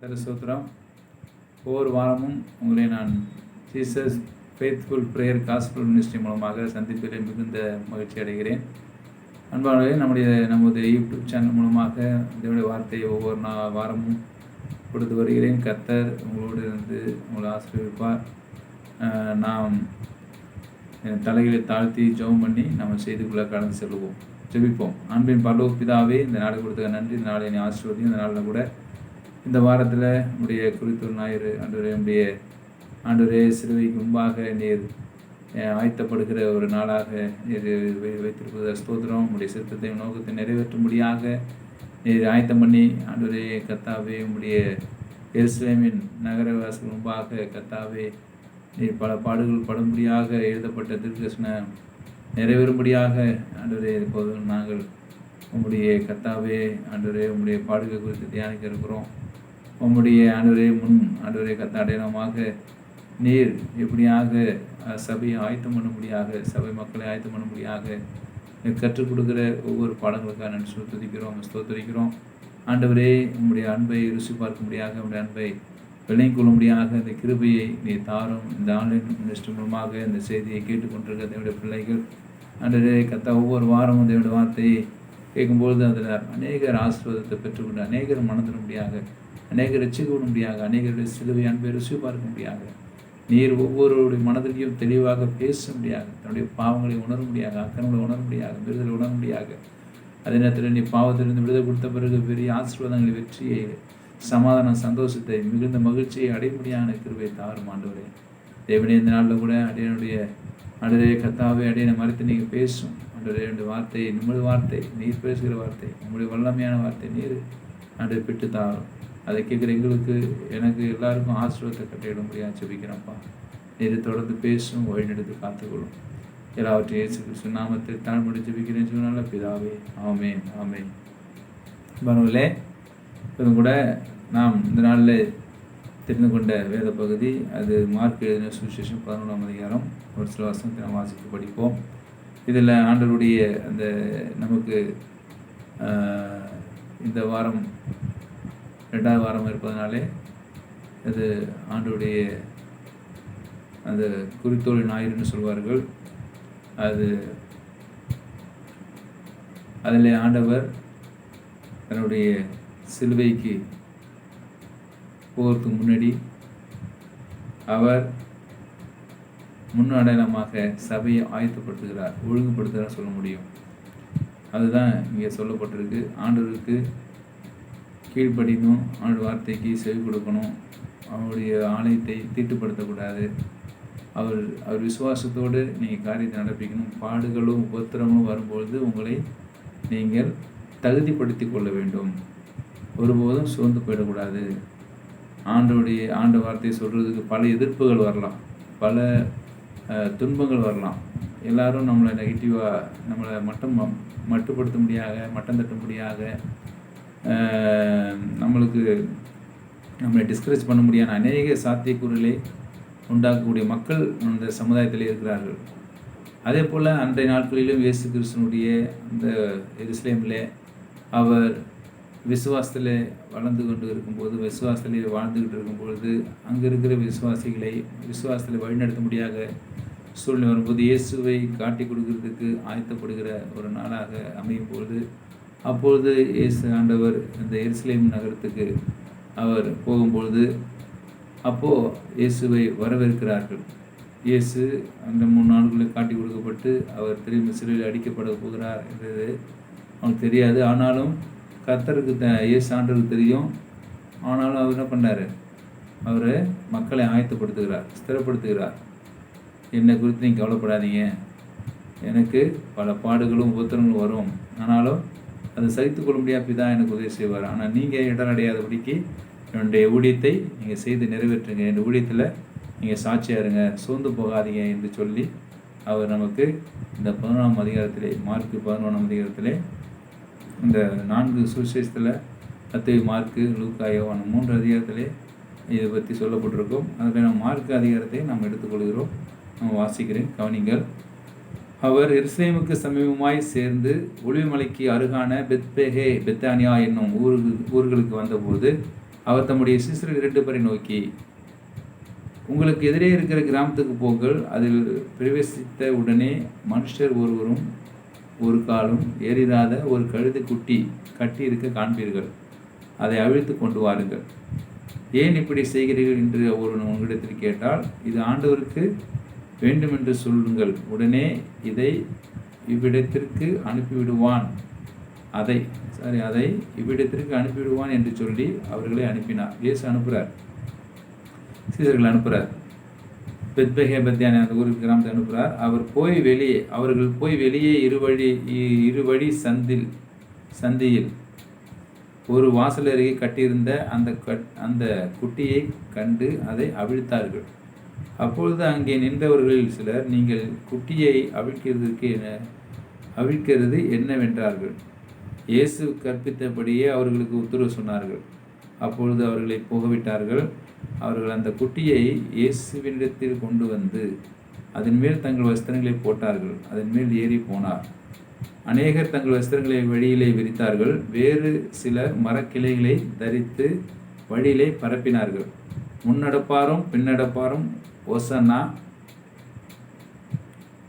ஸ்தோத்திரம். ஒவ்வொரு வாரமும் உங்களை நான் Jesus faithful prayer gospel ministry மூலமாக சந்திப்பதில் மிகுந்த மகிழ்ச்சி அடைகிறேன். அன்பானவர்களே, நமது யூடியூப் சேனல் மூலமாக தேவனுடைய வார்த்தையை ஒவ்வொரு வாரமும் கொடுத்து வருகிறேன். கர்த்தர் உங்களோடு இருந்து உங்களை ஆசீர்வதிப்பார். நாம் தலைகளை தாழ்த்தி ஜெபம் பண்ணி நம்ம செய்திக்குள்ளே கடந்து செல்வோம். ஜெபிப்போம். அன்பின் பரலோக பிதாவே, இந்த நாளை கொடுத்த நன்றி. இந்த நாளை நீ ஆசீர்வதியும். இந்த நாளில் கூட இந்த வாரத்தில் நம்முடைய குறித்தூர் ஞாயிறு ஆண்டவரே சிலுவைக்கு முன்பாக நீர் ஆயத்தப்படுகிற ஒரு நாளாக நீர் வைத்திருப்பது ஸ்தோத்திரம். உங்களுடைய சித்தத்தை நோக்கத்தை நிறைவேற்றும்படியாக நீர் ஆயத்தம் பண்ணி ஆண்டவரே கர்த்தாவே, உங்களுடைய எருசலேமின் நகரவாசல் முன்பாக கர்த்தாவே நீர் பல பாடுகள் படும்படியாக எழுதப்பட்ட திருக்கதர்சனம் நிறைவேறும்படியாக ஆண்டவரே இப்போதும் நாங்கள் உங்களுடைய கர்த்தாவே ஆண்டவரே உங்களுடைய பாடுகள் குறித்து தியானிக்க இருக்கிறோம். உம்முடைய ஆண்டவரே கர்த்தா அடையாளமாக நீர் எப்படியாக சபையை ஆயத்தம் பண்ணும்படியாக, சபை மக்களை ஆயத்தம் பண்ணும்படியாக கற்றுக் கொடுக்குற ஒவ்வொரு பாடங்களுக்காக நன்றி துதிக்கிறோம், ஸ்தோத்திரிக்கிறோம். ஆண்டவரே, உங்களுடைய அன்பை ருசி பார்க்கும்படியாக, உங்களுடைய அன்பை விளங்கிக் கொள்ளும்படியாக இந்த கிருபையை நீ தாரும். இந்த ஆன்லைன் மினிஸ்ட்ரி மூலமாக இந்த செய்தியை கேட்டுக்கொண்டிருக்க தேவனுடைய பிள்ளைகள் ஆண்டவரே கர்த்தா ஒவ்வொரு வாரமும் தேவனுடைய வார்த்தையை கேட்கும்போது அதில் அநேகர் ஆசீர்வாதத்தை பெற்றுக்கொண்டு அநேகர் மனதிரும்படியாக, அநேகர் ரட்சிக்கப்படும்படியாக, அநேகருடைய சிலுவை அன்பை ருசி பார்க்கும்படியாக நீர் ஒவ்வொருவருடைய மனதிலையும் தெளிவாக பேசும்படியாக, தன்னுடைய பாவங்களை உணரும்படியாக, அக்கறங்களை உணரும்படியாக, விடுதலை உணரும்படியாக, அதே நேரத்தில் நீ பாவத்திலிருந்து விடுதலை கொடுத்த பிறகு பெரிய ஆசீர்வாதங்களை, வெற்றியை, சமாதானம், சந்தோஷத்தை, மிகுந்த மகிழ்ச்சியை அடைமுடியான கிருபையை தாரும் ஆண்டவரே. தேவனே, இந்த நாளில் கூட அடையே கர்த்தாவே அடையின மறைத்து நீங்கள் பேசும் ஆண்டவரே. வார்த்தை நம்முடைய வார்த்தை, நீர் பேசுகிற வார்த்தை, உங்களுடைய வல்லமையான வார்த்தை நீர் ஆண்டவரை பெற்று தாரும். அதை கேட்குற எங்களுக்கு, எனக்கு எல்லாருக்கும் ஆசீர்வாதத்தை கட்டிட முடியாது ஜெபிக்கிறப்பா. நீர் தொடர்ந்து பேசும், வழிநடத்து காத்துக்கொள்ளும். எல்லாவற்றையும் இயேசு கிறிஸ்து நாமத்தில் தாழ்மையோடு ஜெபிக்கிறேன் சொன்னால பிதாவே, ஆமென், ஆமென். பரவாயில்ல, இது கூட நாம் இந்த நாளில் தெரிந்து கொண்ட வேத பகுதி அது மார்க் எழுதின சுவிசேஷம் 11ஆம் அதிகாரம் ஒரு சில வசனத்தை நாம் வாசித்து படிப்போம். இதில் ஆண்டவருடைய அந்த நமக்கு இந்த வாரம் 2வது வாரம் இருப்பதனாலே அது ஆண்டவருடைய அந்த குறித்தோள் ஞாயிறுன்னு சொல்வார்கள். அதில் ஆண்டவர் தன்னுடைய சிலுவைக்கு போகிறதுக்கு முன்னாடி அவர் முன்னடையாளமாக சபையை ஆயத்தப்படுத்துகிறார், ஒழுங்குபடுத்துகிறார் சொல்ல முடியும். அதுதான் இங்கே சொல்லப்பட்டிருக்கு. ஆண்டவருக்கு கீழ்ப்படியணும், அவனுடைய வார்த்தைக்கு செவி கொடுக்கணும், அவனுடைய ஆலயத்தை தீட்டுப்படுத்தக்கூடாது. அவர் விசுவாசத்தோடு நீங்கள் காரியத்தை நடப்பிக்கணும். பாடுகளும் உபத்திரமும் வரும்பொழுது உங்களை நீங்கள் தகுதிப்படுத்தி கொள்ள வேண்டும். ஒருபோதும் சோர்ந்து போயிடக்கூடாது. ஆண்ட வார்த்தையை சொல்கிறதுக்கு பல எதிர்ப்புகள் வரலாம், பல துன்பங்கள் வரலாம். எல்லாரும் நம்மளை நெகட்டிவாக, நம்மளை மட்டுப்படுத்த முடியாத, மட்டம் தட்டும்படியாக, நம்மளை டிஸ்கரேஜ் பண்ண முடியாத அநேக சாத்தியக்கூறுகளை உண்டாக்கக்கூடிய மக்கள் அந்த சமுதாயத்தில் இருக்கிறார்கள். அதே போல் அன்றைய நாட்களிலும் இயேசு கிறிஸ்துனுடைய அந்த எருசலேமில் அவர் விசுவாசத்தில் வளர்ந்து கொண்டு இருக்கும்போது, விசுவாசத்தில் வாழ்ந்துக்கிட்டு இருக்கும்பொழுது அங்கே இருக்கிற விசுவாசத்தில் வழிநடத்த முடியாத சூழ்நிலை வரும்போது இயேசுவை காட்டி கொடுக்கறதுக்கு ஆயத்தப்படுகிற ஒரு நாளாக அமையும் பொழுது, அப்பொழுது இயேசு ஆண்டவர் இந்த எருசலேம் நகரத்துக்கு அவர் போகும்பொழுது அப்போது இயேசுவை வரவேற்கிறார்கள். இயேசு அந்த 3 நாட்களில் காட்டி கொடுக்கப்பட்டு அவர் திரும்பி சிலுவையில் அடிக்கப்பட போகிறார் என்றது அவனுக்கு தெரியாது. ஆனாலும் கர்த்தருக்கு இயேசு ஆண்டவருக்கு தெரியும். ஆனாலும் அவர் என்ன பண்ணார்? அவர் மக்களை ஆயத்தப்படுத்துகிறார், ஸ்திரப்படுத்துகிறார். என்னை குறித்து நீங்கள் கவலைப்படாதீங்க, எனக்கு பல பாடுகளும் உபத்திரங்களும் வரும், ஆனாலும் அதை சகித்துக்கொள்ள முடியாது, பிதா எனக்கு உதவி செய்வார். ஆனால் நீங்கள் இடரடையாதபடிக்கு என்னுடைய ஊழியத்தை நீங்கள் செய்து நிறைவேற்றுங்க, என் ஊழியத்தில் நீங்கள் சாட்சியாக இருங்க, சோர்ந்து போகாதீங்க என்று சொல்லி அவர் நமக்கு இந்த 11ஆம் அதிகாரத்திலே, மார்க்கு 11ஆம் அதிகாரத்திலே, இந்த 4 சுவிசேஷத்தில் மத்தேயு, மார்க்கு, லூக்கா, யோவான் 3 அதிகாரத்திலே இதை பற்றி சொல்லப்பட்டிருக்கும். அதில் நம்ம மார்க்கு அதிகாரத்தை நாம் எடுத்துக்கொள்கிறோம். நம்ம வாசிக்கிறேன், கவனிங்கள். அவர் எருசலேமுக்கு சமீபமாய் சேர்ந்து ஒலிவமலைக்கு அருகான பெத்தானியா என்னும் ஊர்களுக்கு வந்தபோது அவர் தம்முடைய சீசர்கள் 2 பேரை நோக்கி, உங்களுக்கு எதிரே இருக்கிற கிராமத்துக்கு போங்கள். அதில் பிரவேசித்த உடனே மனுஷர் ஒருவரும் ஒரு காலும் ஏறிராத ஒரு கழுதை குட்டி கட்டி இருக்க காண்பீர்கள். அதை அவிழ்த்து கொண்டு வாருங்கள். ஏன் இப்படி செய்கிறீர்கள் என்று ஒருவன் உங்களிடத்தில் கேட்டால், இது ஆண்டவருக்கு வேண்டுமென்று சொல்லுங்கள். உடனே இதை இவ்விடத்திற்கு அனுப்பிவிடுவான் அதை இவ்விடத்திற்கு அனுப்பிவிடுவான் என்று சொல்லி அவர்களை அனுப்பினார். இயேசு அனுப்புகிறார், சீசர்கள் அனுப்புகிறார். பெத்பகே பெத்தானியா அந்த ஊருக்கு கிராமத்தை அனுப்புகிறார். அவர்கள் போய் வெளியே இருவழி சந்தியில் ஒரு வாசல் அருகே கட்டியிருந்த அந்த குட்டியை கண்டு அதை அவிழ்த்தார்கள். அப்பொழுது அங்கே நின்றவர்களில் சிலர், நீங்கள் குட்டியை அவிழ்க்கிறது என்னவென்றார்கள். இயேசு கற்பித்தபடியே அவர்களுக்கு உத்தரவு சொன்னார்கள். அப்பொழுது அவர்களை போகவிட்டார்கள். அவர்கள் அந்த குட்டியை இயேசுவினிடத்தில் கொண்டு வந்து அதன் மேல் தங்கள் வஸ்திரங்களை போட்டார்கள். அதன் மேல் ஏறி போனார். அநேகர் தங்கள் வஸ்திரங்களை வழியிலே விரித்தார்கள். வேறு சிலர் மரக்கிளைகளை தரித்து வழியிலே பரப்பினார்கள். முன்னடப்பாரும் பின்னடப்பாரும் ஓசன்னா,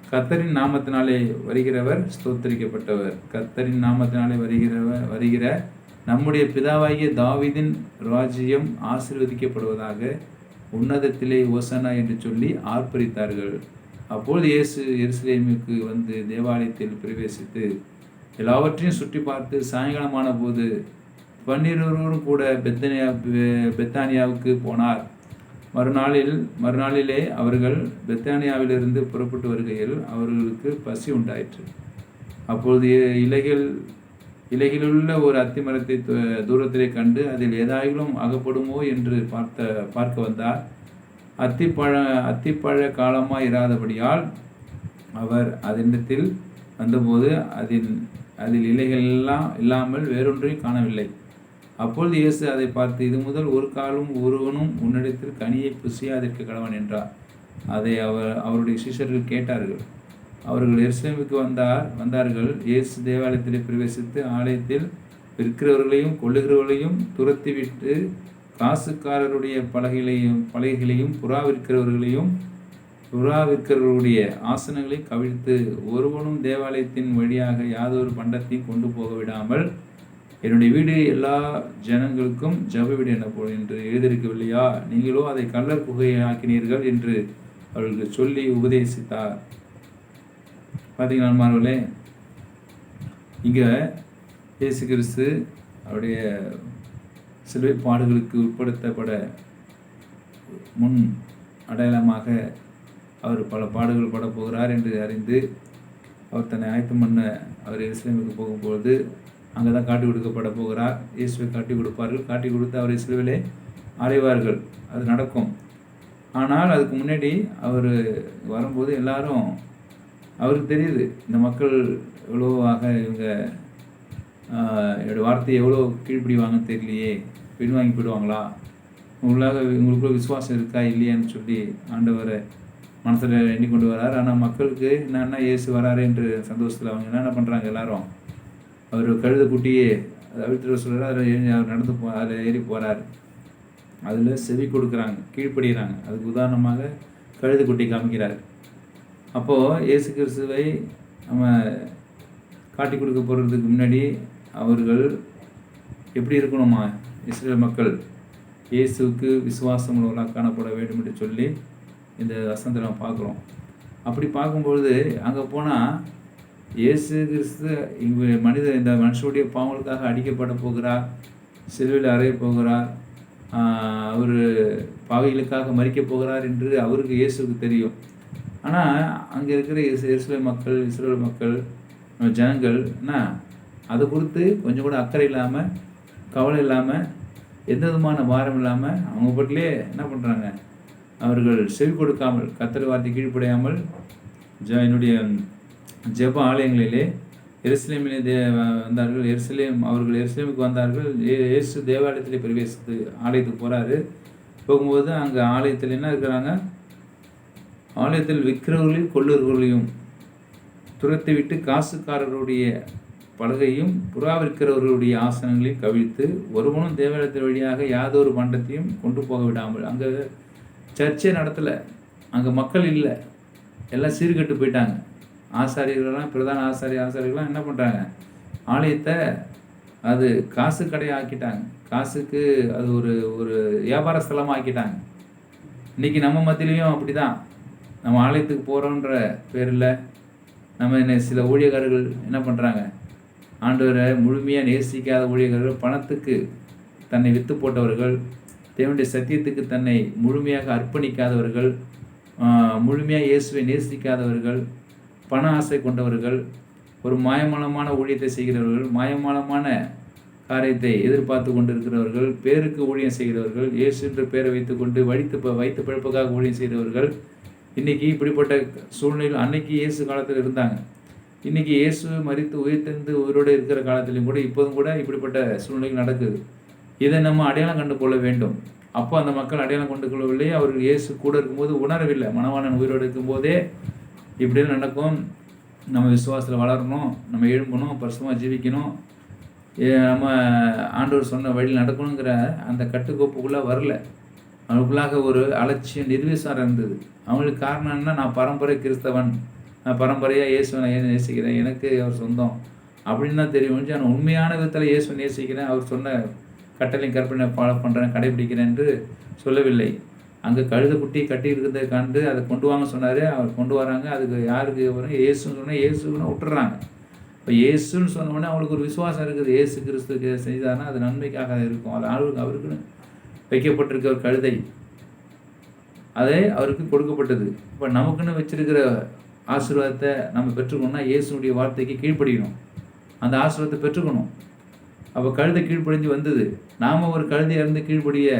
கர்த்தரின் நாமத்தினாலே வருகிறவர் ஸ்தோத்திரிக்கப்பட்டவர், கர்த்தரின் நாமத்தினாலே வருகிற நம்முடைய பிதாவாகிய தாவீதின் ராஜ்யம் ஆசீர்வதிக்கப்படுவதாக, உன்னதத்திலே ஓசன்னா என்று சொல்லி ஆர்ப்பரித்தார்கள். அப்பொழுது இயேசு எருசலேமுக்கு வந்து தேவாலயத்தில் பிரவேசித்து எல்லாவற்றையும் சுற்றி பார்த்து சாயங்காலமான போது 12 கூட பெத்தானியாவுக்கு போனார். மறுநாளிலே அவர்கள் பெத்தானியாவிலிருந்து புறப்பட்டு வருகையில் அவர்களுக்கு பசி உண்டாயிற்று. அப்பொழுது இலையிலுள்ள ஒரு அத்தி மரத்தை தூரத்திலே கண்டு அதில் ஏதாயிலும் அகப்படுமோ என்று பார்க்க வந்தார். அத்திப்பழ காலமாய் இராதபடியால் அவர் அதனிடத்தில் வந்தபோது அதில் இலைகள் எல்லாம் இல்லாமல் வேறொன்றையும் காணவில்லை. அப்பொழுது இயேசு அதை பார்த்து, இது முதல் ஒரு காலும் ஒருவனும் உன்னிடத்தில் கனியை புசியாதிருக்க கடவன் என்றார். அதை அவருடைய சீஷர்கள் கேட்டார்கள். அவர்கள் எருசலேமுக்கு வந்தார்கள். இயேசு தேவாலயத்திலே பிரவேசித்து ஆலயத்தில் விற்கிறவர்களையும் கொள்ளுகிறவர்களையும் துரத்திவிட்டு காசுக்காரருடைய பலகைகளையும் புறாவிற்கிறவர்களுடைய ஆசனங்களை கவிழ்த்து, ஒருவனும் தேவாலயத்தின் வழியாக யாதொரு பண்டத்தையும் கொண்டு போக விடாமல், என்னுடைய வீடு எல்லா ஜனங்களுக்கும் ஜப வீடு எனப்படும் என்று எழுதியிருக்கவில்லையா? நீங்களோ அதை கள்ளர் குகையை ஆக்கினீர்கள் என்று அவர்களுக்கு சொல்லி உபதேசித்தார். பார்த்தீங்கன்னா நண்பர்களே, இங்கே இயேசு கிறிஸ்து அவருடைய சிலுவை பாடுகளுக்கு உட்படுத்தப்பட முன் அடையாளமாக அவர் பல பாடுகள் பட போகிறார் என்று அறிந்து அவர் தன்னை ஆயத்தம் பண்ண அவர் எருசலேமுக்கு போகும்போது அங்கே தான் காட்டி கொடுக்கப்பட போகிறார். இயேசுவை காட்டி கொடுப்பார்கள். காட்டி கொடுத்து அவரை சிலுவிலே அறைவார்கள். அது நடக்கும். ஆனால் அதுக்கு முன்னாடி அவர் வரும்போது எல்லாரும், அவருக்கு தெரியுது இந்த மக்கள் எவ்வளோவாக இவங்க என்னோடய வார்த்தையை எவ்வளோ கீழ்ப்பிடிவாங்கன்னு தெரியலையே, பின்வாங்கி போயிடுவாங்களா, உங்களுக்குள்ள விசுவாசம் இருக்கா இல்லையான்னு சொல்லி ஆண்டவரை மனசில் எண்ணிக்கொண்டு வரார். ஆனால் மக்களுக்கு என்னென்னா இயேசு வராரு என்று சந்தோஷத்தில் அவங்க என்னென்ன பண்ணுறாங்க, எல்லாரும் அவர் கழுத குட்டியே அதை அவிழ்த்து சொல்கிறார். அவர் நடந்து அதில் ஏறி போகிறார். அதில் செவி கொடுக்குறாங்க, கீழ்ப்படுகிறாங்க. அதுக்கு உதாரணமாக கழுத குட்டி காமிக்கிறார். அப்போது இயேசு கிறிஸ்துவை நம்ம காட்டி கொடுக்க போகிறதுக்கு முன்னாடி அவர்கள் எப்படி இருக்கணுமா? இஸ்ரேல் மக்கள் இயேசுவுக்கு விசுவாசம் உள்ளவர்களாக காணப்பட வேண்டும் என்று சொல்லி இந்த வசனத்தை நம்ம பார்க்குறோம். அப்படி பார்க்கும்பொழுது அங்கே போனால் இயேசு கிறிஸ்து இந்த மனுஷனுடைய பாவங்களுக்காக அடிக்கப்பட போகிறார், சிலுவையில் அறைய போகிறார், அவர் பாவிகளுக்காக மறிக்கப் போகிறார் என்று அவருக்கு இயேசுக்கு தெரியும். ஆனால் அங்கே இருக்கிற இஸ்ரேல் மக்கள் ஜனங்கள் என்ன அதை குறித்து கொஞ்சம் கூட அக்கறை இல்லாமல், கவலை இல்லாமல், எந்த விதமான பாரம் இல்லாமல் அவங்க பாட்டிலே என்ன பண்ணுறாங்க, அவர்கள் செவி கொடுக்காமல், கர்த்தர் வார்த்தை கீழ்ப்படையாமல் என்னுடைய ஜெப ஆலயங்களிலே எருசலேமிலே வந்தார்கள். அவர்கள் எருசலேமுக்கு வந்தார்கள். இயேசு தேவாலயத்திலே பிரவேசித்து ஆலயத்துக்கு போகிறாரு. போகும்போது அங்கே ஆலயத்தில் என்ன இருக்கிறாங்க, ஆலயத்தில் விற்கிறவர்களையும் கொள்ளுறவர்களையும் துரத்தி விட்டு காசுக்காரருடைய பலகையும் புறா விற்கிறவர்களுடைய ஆசனங்களையும் கவிழ்த்து ஒருவனும் தேவாலயத்தின் வழியாக யாதொரு பண்டத்தையும் கொண்டு போக விடாமல். அங்கே சர்ச்சை நடத்தலை, அங்கே மக்கள் இல்லை, எல்லாம் சீர்கெட்டு போயிட்டாங்க. ஆசாரியர்கள்லாம் பிரதான ஆசாரியர்கள்லாம் என்ன பண்ணுறாங்க, ஆலயத்தை அது காசு கடையை ஆக்கிட்டாங்க. காசுக்கு அது ஒரு ஒரு வியாபார ஸ்தலமாக ஆக்கிட்டாங்க. இன்றைக்கி நம்ம மத்தியிலையும் அப்படி தான். நம்ம ஆலயத்துக்கு போகிறோன்ற பேரில் நம்ம என்ன சில ஊழியக்காரர்கள் என்ன பண்ணுறாங்க, ஆண்டவரை முழுமையாக நேசிக்காத ஊழியர்கள், பணத்துக்கு தன்னை விற்று போட்டவர்கள், தேவனுடைய சத்தியத்துக்கு தன்னை முழுமையாக அர்ப்பணிக்காதவர்கள், முழுமையாக இயேசுவை நேசிக்காதவர்கள், பண ஆசை கொண்டவர்கள், ஒரு மாயமானமான ஊழியத்தை செய்கிறவர்கள், மாயமானமான காரியத்தை எதிர்பார்த்து கொண்டு இருக்கிறவர்கள், பேருக்கு ஊழியம் செய்கிறவர்கள், இயேசு என்ற பேரை வைத்துக்கொண்டு வைத்து பிழப்புக்காக ஊழியம் செய்கிறவர்கள். இன்றைக்கி இப்படிப்பட்ட சூழ்நிலையில் அன்னைக்கு இயேசு காலத்தில் இருந்தாங்க. இன்றைக்கி இயேசு மரித்து உயிர்த்தெழுந்து உயிரோடு இருக்கிற காலத்திலையும் கூட இப்போதும் கூட இப்படிப்பட்ட சூழ்நிலைகள் நடக்குது. இதை நம்ம அடையாளம் கண்டு கொள்ள வேண்டும். அப்போ அந்த மக்கள் அடையாளம் கொண்டு கொள்ளவில்லை. அவர்கள் இயேசு கூட இருக்கும்போது உணரவில்லை. மணவாளன் உயிரோடு இருக்கும்போதே இப்படின்னு நடக்கும். நம்ம விசுவாசத்தில் வளரணும், நம்ம எழும்பணும், பரிசுத்தமாக ஜீவிக்கணும், நம்ம ஆண்டவர் சொன்ன வழியில் நடக்கணுங்கிற அந்த கட்டுக்கோப்புக்குள்ளே வரல. அவங்களுக்குள்ளாக ஒரு அலட்சியம், நிர்விசாரம் இருந்தது. அவங்களுக்கு காரணம் என்ன, நான் பரம்பரை கிறிஸ்தவன், நான் பரம்பரையாக இயேசுவை நேசிக்கிறேன், எனக்கு அவர் சொந்தம் அப்படின்னு தான் தெரியும். ஆனால் உண்மையான விதத்தில் இயேசுவை நேசிக்கிறேன், அவர் சொன்ன கட்டளை கற்பனை ஃபாலோ பண்ணுறேன், கடைபிடிக்கிறேன் என்று சொல்லவில்லை. அங்கே கழுத குட்டி கட்டி இருக்கிறத கண்டு அதை கொண்டு வாங்க சொன்னார். அவர் கொண்டு வராங்க. அதுக்கு யாருக்கு வரும், இயேசுன்னு சொன்னால் இயேசுன்னு விட்டுறாங்க. இப்போ இயேசுன்னு சொன்னோடனே அவங்களுக்கு ஒரு விசுவாசம் இருக்குது, இயேசு கிறிஸ்துக்கு செய்தார்னா அது நன்மைக்காக இருக்கும். அது அவருக்குன்னு வைக்கப்பட்டிருக்க ஒரு கழுதை, அதே அவருக்கு கொடுக்கப்பட்டது. இப்போ நமக்குன்னு வச்சிருக்கிற ஆசீர்வாதத்தை நம்ம பெற்றுக்கணும்னா இயேசுனுடைய வார்த்தைக்கு கீழ்ப்படியணும், அந்த ஆசீர்வாதத்தை பெற்றுக்கணும். அப்போ கழுதை கீழ்ப்படிஞ்சு வந்தது. நாம் ஒரு கழுதையாக இருந்து கீழ்ப்படிய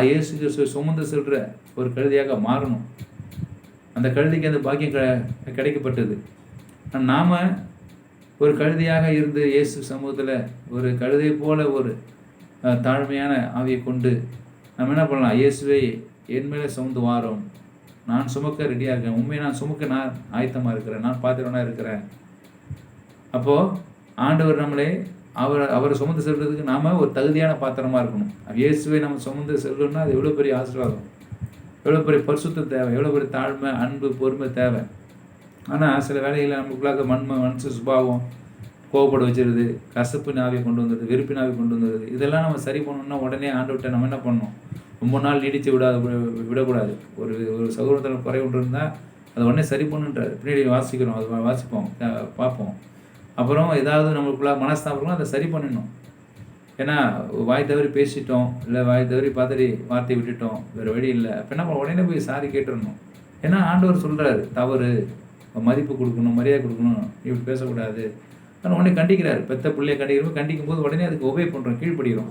இயேசு கிறிஸ்துவை சுமந்து செல்கிற ஒரு கழுதையாக மாறணும். அந்த கழுதைக்கு அந்த பாக்கியம் கிடைக்கப்பட்டது. நாம் ஒரு கழுதையாக இருந்து இயேசு சமூகத்தில் ஒரு கழுதை போல ஒரு தாழ்மையான ஆவியை கொண்டு நம்ம என்ன பண்ணலாம், இயேசுவை என் மேலே சுமந்து வாரோம், நான் சுமக்க ரெடியாக இருக்கேன், உண்மையை நான் சுமக்க நான் ஆயத்தமாக இருக்கிறேன், நான் பாத்திரனாக இருக்கிறேன். அப்போது ஆண்டவர் நம்மளே அவரை சுமந்து செல்வதற்கு நாம் ஒரு தகுதியான பாத்திரமாக இருக்கணும். இயேசுவை நம்ம சுமந்து செல்லணும்னா அது எவ்வளோ பெரிய ஆசீர்வாதம், எவ்வளோ பெரிய பரிசுத்தம் தேவை, எவ்வளோ பெரிய தாழ்மை, அன்பு, பொறுமை தேவை. ஆனால் சில வேலைகளில் நமக்குள்ளாக மனசு சுபாவம் கோவப்பட வச்சிருது, கசப்பு நாவியை கொண்டு வந்தது, வெறுப்பு நாவி கொண்டு வந்தது. இதெல்லாம் நம்ம சரி பண்ணணும்னா உடனே ஆண்டவர்கிட்ட நம்ம என்ன பண்ணணும், ரொம்ப நாள் நீடித்து விடக்கூடாது. ஒரு சகோதரத்தில் குறை ஒன்று இருந்தால் அதை உடனே சரி பண்ணுன்றார். பின்னாடி வாசிக்கிறோம், அது வாசிப்போம், பார்ப்போம். அப்புறம் ஏதாவது நம்மளுக்குள்ள மனஸ்தாபங்களும் அதை சரி பண்ணணும். ஏன்னா வாய் தவறி பேசிட்டோம், இல்லை வாய் தவறி பார்த்துட்டு வார்த்தையை விட்டுட்டோம், வேறு வழி இல்லை. அப்போ என்ன உடனே போய் சாரி கேட்டுடணும். ஏன்னா ஆண்டவர் சொல்கிறாரு, தவறு, மதிப்பு கொடுக்கணும், மரியாதை கொடுக்கணும், இப்படி பேசக்கூடாது. ஆனால் உடனே கண்டிக்கிறார். பெத்த பிள்ளையை கண்டிக்கும் போது உடனே அதுக்கு ஒபே பண்ணுறோம், கீழ்படுகிறோம்.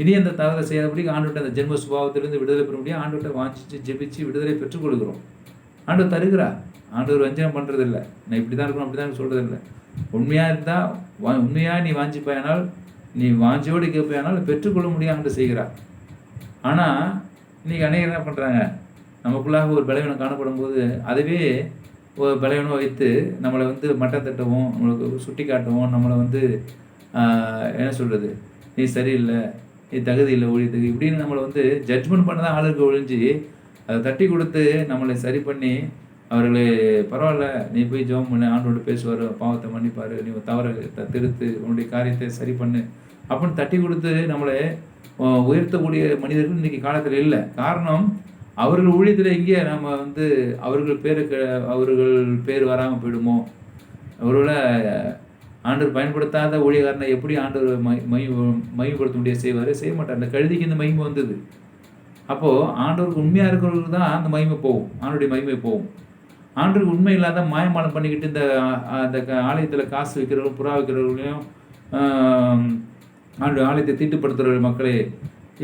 இனி அந்த தவறை செய்யாதபடி ஆண்டவர்கிட்ட அந்த ஜென்ம சுபாவத்திலிருந்து விடுதலை பெற முடியும். ஆண்டவர்கிட்ட வாஞ்சிச்சு ஜெபிச்சு விடுதலை பெற்றுக்கொள்கிறோம். ஆண்டவர் தருகிறார். ஆண்டவர் வஞ்சனம் பண்ணுறதில்லை, நான் இப்படி தான் இருக்கணும் அப்படி தான் சொல்கிறதில்லை. உண்மையாக இருந்தால் உண்மையாக நீ வாஞ்சிப்பாயானால், நீ வாஞ்சியோடு கேட்பையானால் பெற்றுக்கொள்ள முடியாமல் செய்கிறார். ஆனால் இன்றைக்கி அநேகர் என்ன பண்ணுறாங்க, நமக்குள்ளாக ஒரு பலவீனம் காணப்படும் போது அதுவே ஒரு பலவீனம் வைத்து நம்மளை மட்டம் தட்டவும், நம்மளுக்கு சுட்டி காட்டவும், நம்மளை என்ன சொல்கிறது, நீ சரியில்லை, நீ தகுதி இல்லை ஒழித்துக்கு இப்படின்னு நம்மளை ஜட்ஜ்மெண்ட் பண்ண தான் ஆளுக்கு ஒழிஞ்சு அதை தட்டி கொடுத்து நம்மளை சரி பண்ணி அவர்களை பரவாயில்ல, நீ போய் ஜெபம் பண்ணு, ஆண்டோடு பேசுவார், பாவத்தை மன்னிப்பார், நீ தவறை திருத்து, உன்னுடைய காரியத்தை சரி பண்ணு அப்படின்னு தட்டி கொடுத்து நம்மளை உயர்த்தக்கூடிய மனிதர்கள் இன்றைக்கி காலத்தில் இல்லை. காரணம், அவர்கள் ஊழியத்தில் எங்கே நம்ம அவர்கள் பேர் வராமல் போயிடுமோ, அவர்களை ஆண்டவர் பயன்படுத்தாத ஊழியக்காரனை எப்படி ஆண்டவர் மையப்படுத்த முடியாது, செய்ய மாட்டார். அந்த கழுதிக்கு இந்த மகிமை வந்தது. அப்போது ஆண்டவருக்கு உண்மையாக இருக்கிறவங்களுக்கு தான் அந்த மகிமை போகும், ஆண்டோடைய மகிமை போகும். ஆண்டவருக்கு உண்மை இல்லாத மாயமாலம் பண்ணிக்கிட்டு அந்த ஆலயத்தில் காசு வைக்கிறவர்களும் புறா வைக்கிறவர்களையும் ஆலயத்தை தீட்டுப்படுத்துகிற மக்களே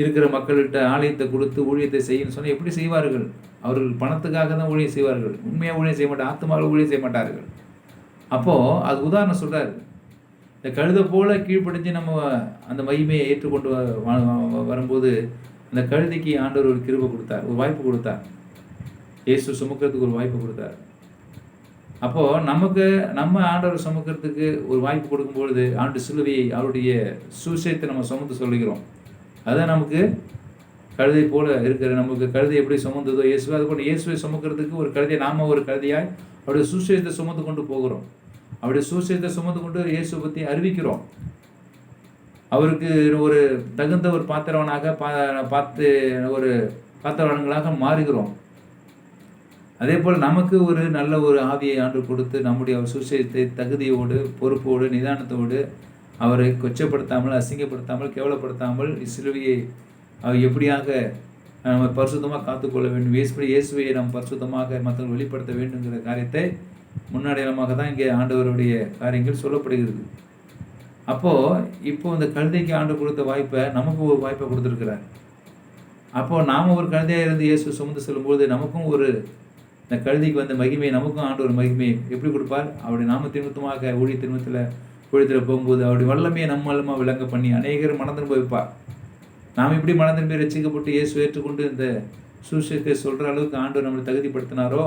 இருக்கிற மக்கள்கிட்ட ஆலயத்தை கொடுத்து ஊழியத்தை செய்யணும்னு சொன்னால் எப்படி செய்வார்கள்? அவர்கள் பணத்துக்காக தான் ஊழியம் செய்வார்கள், உண்மையாக ஊழியம் செய்ய மாட்டார், ஆத்மாவில் ஊழியம் செய்ய மாட்டார்கள். அப்போது அது உதாரணம் சொல்கிறார். இந்த கழுதை போல் கீழ்ப்படிஞ்சு நம்ம அந்த மகிமையை ஏற்றுக்கொண்டு வரும்போது அந்த கழுதைக்கு ஆண்டவர் ஒரு கிருபை கொடுத்தார், ஒரு வாய்ப்பு கொடுத்தார். இயேசு சுமக்கிறதுக்கு ஒரு வாய்ப்பு கொடுத்தார். அப்போது நமக்கு நம்ம ஆண்டவரை சுமக்கிறதுக்கு ஒரு வாய்ப்பு கொடுக்கும்பொழுது ஆண்டு சிலுவையை அவருடைய சுவிசேஷத்தை நம்ம சுமந்து சொல்லுகிறோம். அதுதான் நமக்கு கழுதை போல இருக்கிற நமக்கு கழுதை எப்படி சுமந்ததோ இயேசுவை, அது போல இயேசுவை சுமக்கிறதுக்கு ஒரு கழுதை, நாம் ஒரு கழுதையாய் அவருடைய சுவிசேஷத்தை சுமந்து கொண்டு போகிறோம். அவருடைய சுவிசேஷத்தை சுமந்து கொண்டு இயேசுவை பற்றி அறிவிக்கிறோம். அவருக்கு ஒரு தகுந்த ஒரு பாத்திரவனாக பார்த்து ஒரு பாத்திரவான்களாக மாறுகிறோம். அதே போல் நமக்கு ஒரு நல்ல ஒரு ஆவியை ஆண்டு கொடுத்து நம்முடைய சுவிசேஷத்தை தகுதியோடு பொறுப்போடு நிதானத்தோடு அவரை கொச்சப்படுத்தாமல், அசிங்கப்படுத்தாமல், கேவலப்படுத்தாமல் சிலுவையை அவர் எப்படியாக நம்ம பரிசுத்தமாக காத்துக்கொள்ள வேண்டும், இயேசுவை நாம் பரிசுத்தமாக மற்றவர்கள் வெளிப்படுத்த வேண்டுங்கிற காரியத்தை முன்னடையாளமாக தான் இங்கே ஆண்டவருடைய காரியங்கள் சொல்லப்படுகிறது. அப்போது இப்போ இந்த கழுதைக்கு ஆண்டு கொடுத்த வாய்ப்பை நமக்கு ஒரு வாய்ப்பை கொடுத்துருக்கிறார். அப்போது நாம் ஒரு கழுதையாக இருந்து இயேசு சுமந்து செல்லும்போது நமக்கும் ஒரு இந்த கழுதைக்கு வந்த மகிமையை நமக்கும் ஆண்டு ஒரு மகிமையை எப்படி கொடுப்பார்? அவருடைய நாமத்தின் நிமித்தமாக ஊழியத்தில் போகும்போது அவருடைய வல்லமையை நம்ம மூலமாக விளங்க பண்ணி அநேகர் மனம் திரும்ப வைப்பார். நாம் இப்படி மனம் திரும்பி ரசிக்கப்பட்டு இயேசு ஏற்றுக்கொண்டு இந்த சுவிசேஷத்தை சொல்கிற அளவுக்கு ஆண்டவர் நம்மளை தகுதிப்படுத்தினாரோ,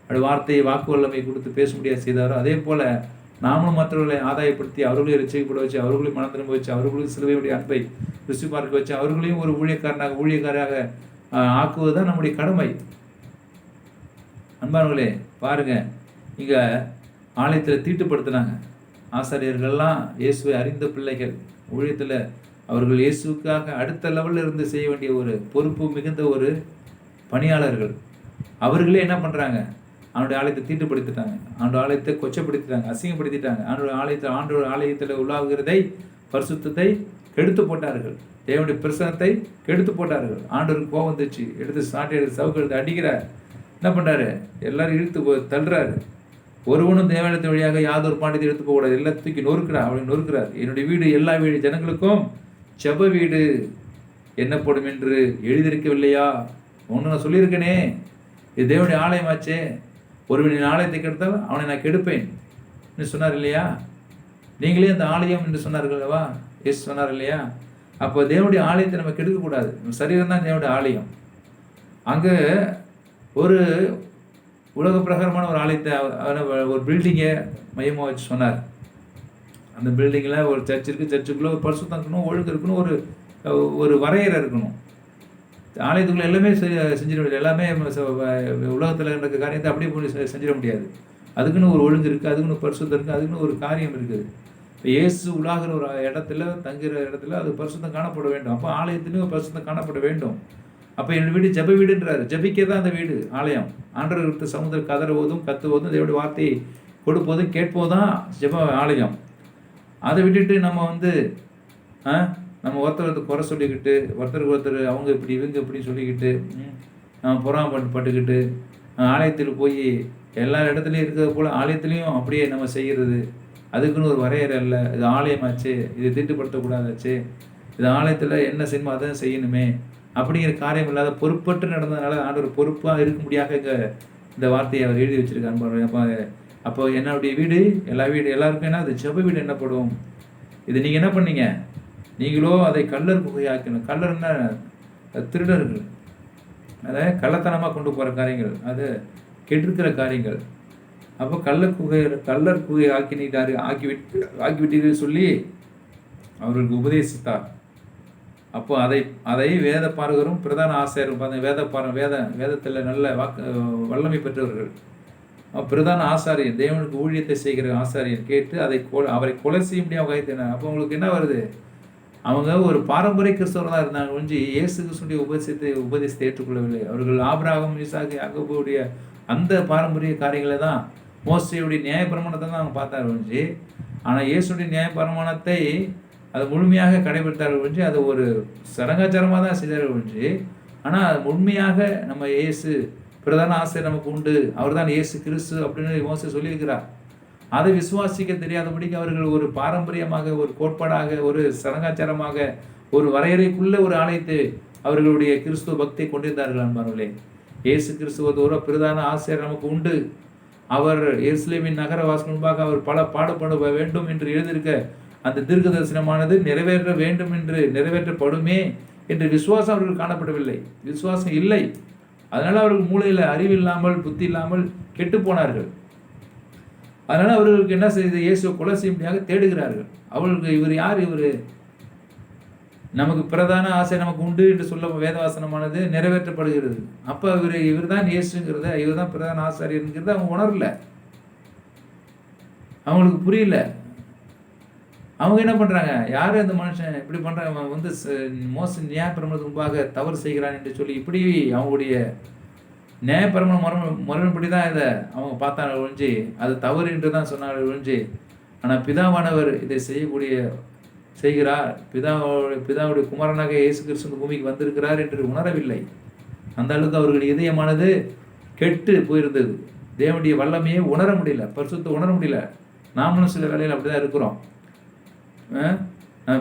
அப்படி வார்த்தையை வாக்கு வல்லமை கொடுத்து பேச முடியாது செய்தாரோ, அதே போல் நாமளும் மற்றவர்களை ஆதாயப்படுத்தி அவர்களையும் ரசிக்கப்பட வச்சு, அவர்களையும் மனம் திரும்ப வச்சு, அவர்களும் சிலுவையுடைய அன்பை ருசி பார்க்க வச்சு, அவர்களையும் ஒரு ஊழியக்காரராக ஆக்குவது தான் நம்முடைய கடமை. அன்பானவர்களே பாருங்கள், இங்கே ஆலயத்தில் தீட்டுப்படுத்தினாங்க. ஆசாரியர்கள்லாம் இயேசுவை அறிந்த பிள்ளைகள், ஊழியத்தில் அவர்கள் இயேசுக்காக அடுத்த லெவலில் இருந்து செய்ய வேண்டிய ஒரு பொறுப்பு மிகுந்த ஒரு பணியாளர்கள். அவர்களே என்ன பண்ணுறாங்க? அவனுடைய ஆலயத்தை தீட்டுப்படுத்திட்டாங்க, அவனுடைய ஆலயத்தை கொச்சப்படுத்திட்டாங்க, அசிங்கப்படுத்திட்டாங்க. ஆண்டோட ஆலயத்தில் உள்ளாகிறதை பரிசுத்தத்தை கெடுத்து போட்டார்கள், தேவனுடைய பிரசனத்தை கெடுத்து போட்டார்கள். ஆண்டவருக்கு கோபம் வந்துச்சு, எடுத்து சாட்டை எடுத்து சவுக்கு எடுத்து அடிக்கிறார். என்ன பண்ணுறாரு? எல்லாரும் இழுத்து தள்ளுறாரு. ஒருவனும் தேவாலயத்தின் வழியாக யாதொரு பாண்டியத்தை எடுத்து போகக்கூடாது, எல்லாம் தூக்கி நொறுக்கிறார். அவனை நொறுக்கிறார். என்னுடைய வீடு எல்லா வீடு ஜனங்களுக்கும் செப வீடு என்னப்படும் என்று எழுதியிருக்கவில்லையா? ஒன்று நான் சொல்லியிருக்கேனே, இது தேவனுடைய ஆலயமாச்சே. ஒருவனின் ஆலயத்தை கெடுத்தால் அவனை நான் கெடுப்பேன் என்று சொன்னார் இல்லையா? நீங்களே அந்த ஆலயம் என்று சொன்னார்கள் அல்லவா? எஸ் சொன்னார் இல்லையா? அப்போ தேவனுடைய ஆலயத்தை நம்ம கெடுக்கக்கூடாது. நம்ம சரீரம் தான் தேவனுடைய ஆலயம். அங்கே ஒரு உலக பிரகாரமான ஒரு ஆலயத்தை ஒரு பில்டிங்கை மையமாக வச்சு சொன்னார். அந்த பில்டிங்கில் ஒரு சர்ச் இருக்குது, சர்ச்சுக்குள்ளே ஒரு பரிசுத்தம் இருக்கணும், ஒழுங்கு இருக்கணும், ஒரு வரையறை இருக்கணும். ஆலயத்துக்குள்ளே எல்லாமே செஞ்சிட முடியாது. எல்லாமே உலகத்தில் இருக்க காரியத்தை அப்படியே போய் செஞ்சிட முடியாது. அதுக்குன்னு ஒரு ஒழுங்கு இருக்குது, அதுக்குன்னு பரிசுத்தம் இருக்குது, அதுக்குன்னு ஒரு காரியம் இருக்குது. இப்போ இயேசு உலாகிற ஒரு இடத்துல தங்குகிற இடத்துல அது பரிசுத்தம் காணப்பட வேண்டும். அப்போ ஆலயத்துலேயும் பரிசுத்தம் காணப்பட வேண்டும். அப்போ என்னோட வீடு ஜெப வீடுன்றாரு. ஜெபிக்க தான் அந்த வீடு ஆலயம். ஆண்டவர் எடுத்த சமுதிரம் கதறுவதும் கத்துவதும் தேவனுடைய வார்த்தையை கொடுப்பதும் கேட்பதும் தான் ஜெப ஆலயம். அதை விட்டுட்டு நம்ம ஒருத்தர் குறை சொல்லிக்கிட்டு, ஒருத்தர் அவங்க இப்படி இவங்க இப்படி சொல்லிக்கிட்டு, நம்ம பட்டுக்கிட்டு ஆலயத்தில் போய் எல்லா இடத்துலையும் இருக்கிறது போல் ஆலயத்துலேயும் அப்படியே நம்ம செய்கிறது. அதுக்குன்னு ஒரு வரையறை இல்லை. இது ஆலயமாச்சு, இது தீட்டுப்படுத்தக்கூடாதாச்சு, இது ஆலயத்தில் என்ன செய்யணுமோ அதான் செய்யணுமே அப்படிங்கிற காரியம் இல்லாத பொறுப்பற்று நடந்ததுனால ஆண்டவர் பொறுப்பாக இருக்க முடியாத இந்த வார்த்தையை அவர் எழுதி வச்சிருக்காரு. அப்போ என்னுடைய வீடு எல்லாருக்கும் என்ன, அது ஜெப வீடு என்னப்படும். இது நீங்கள் என்ன பண்ணீங்க? நீங்களோ அதை கள்ளர் குகையாக்கணும். கள்ளர்னா திருடர்கள், அதை கள்ளத்தனமாக கொண்டு போகிற காரியங்கள், அது கெட்டிருக்கிற காரியங்கள். அப்போ கள்ளர் குகை ஆக்கிவிட்டீர்கள் சொல்லி அவர்களுக்கு உபதேசித்தார். அப்போ அதை வேத பாரகரும் பிரதான ஆசாரியரும் வேதத்தில் நல்ல வல்லமை பெற்றவர்கள், பிரதான ஆசாரியன், தேவனுக்கு ஊழியத்தை செய்கிற ஆசாரியன் கேட்டு அவரை கொலை செய்ய முடியாமல் கைத்தினார். அப்போ உங்களுக்கு என்ன வருது? அவங்க ஒரு பாரம்பரிய கிறிஸ்தவர்கள் தான் இருந்தாங்க ஒழிஞ்சு இயேசு கிறிஸ்துடைய உபதேசத்தை ஏற்றுக்கொள்ளவில்லை. அவர்கள் ஆபிரகாம், ஈசாக்கு, யாக்கோபுடைய அந்த பாரம்பரிய காரியங்களை தான், மோசேயுடைய நியாயப்பிரமாணத்தை தான் அவங்க பார்த்தார் ஒழிஞ்சு. ஆனால் இயேசுடைய நியாயப்பிரமாணத்தை அது முழுமையாக கடைபிடித்தார்கள் ஒழிஞ்சு அதை ஒரு சடங்காச்சாரமாக தான் செய்தார்கள் ஒழிஞ்சு. ஆனால் உண்மையாக நம்ம இயேசு பிரதான ஆசிரியர் நமக்கு உண்டு, அவர் தான் இயேசு கிறிஸ்து அப்படின்னு மோசே சொல்லியிருக்கிறார். அதை விசுவாசிக்க தெரியாதபடிக்கு அவர்கள் ஒரு பாரம்பரியமாக, ஒரு கோட்பாடாக, ஒரு சடங்காச்சாரமாக, ஒரு வரையறைக்குள்ள ஒரு ஆலயத்தை அவர்களுடைய கிறிஸ்துவ பக்தியை கொண்டிருந்தார்கள். அன்பார்களே, இயேசு கிறிஸ்துவ பிரதான ஆசிரியர் நமக்கு உண்டு. அவர் எருசலேமின் நகரவாசல் முன்பாக அவர் பல பாடுபட வேண்டும் என்று எழுதியிருக்க அந்த தீர்க்க தரிசனமானது நிறைவேற்ற வேண்டும் என்று நிறைவேற்றப்படுமே என்று விசுவாசம் அவர்கள் காணப்படவில்லை. விசுவாசம் இல்லை. அதனால் அவர்கள் மூளையில் அறிவு இல்லாமல், புத்தி இல்லாமல் கெட்டு போனார்கள். அதனால் அவர்களுக்கு என்ன செய்து இயேசுவை கொலை செய்யும்படியாக தேடுகிறார்கள். அவர்களுக்கு இவர் யார்? இவர் நமக்கு பிரதான ஆசை நமக்கு உண்டு என்று சொல்ல வேதவாசனமானது நிறைவேற்றப்படுகிறது. அப்போ இவர் தான் இயேசுங்கிறத, இவர் தான் பிரதான ஆசாரியருங்கிறத அவங்க உணரல, அவங்களுக்கு புரியல. அவங்க என்ன பண்ணுறாங்க, யார் அந்த மனுஷன் இப்படி பண்ணுறாங்க, அவன் வந்து நியாயப்பிரமாணத்துக்கு முன்பாக தவறு செய்கிறான் என்று சொல்லி இப்படி அவங்களுடைய நியாயப்பிரமாண முறைப்படி தான் இதை அவங்க பார்த்தாங்க ஒழிஞ்சு அது தவறு என்று தான் சொன்னாங்க ஒழிஞ்சு. ஆனால் பிதாவானவர் இதை செய்கிறார், பிதாவுடைய குமாரனாக இயேசு கிறிஸ்து இந்த பூமிக்கு வந்திருக்கிறார் என்று உணரவில்லை. அந்த அளவுக்கு அவர்களுடைய இதயமானது கெட்டு போயிருந்தது. தேவனுடைய வல்லமையை உணர முடியல, பரிசுத்தை உணர முடியல. நாமளும் சில வேலையில் அப்படி தான் இருக்கிறோம்.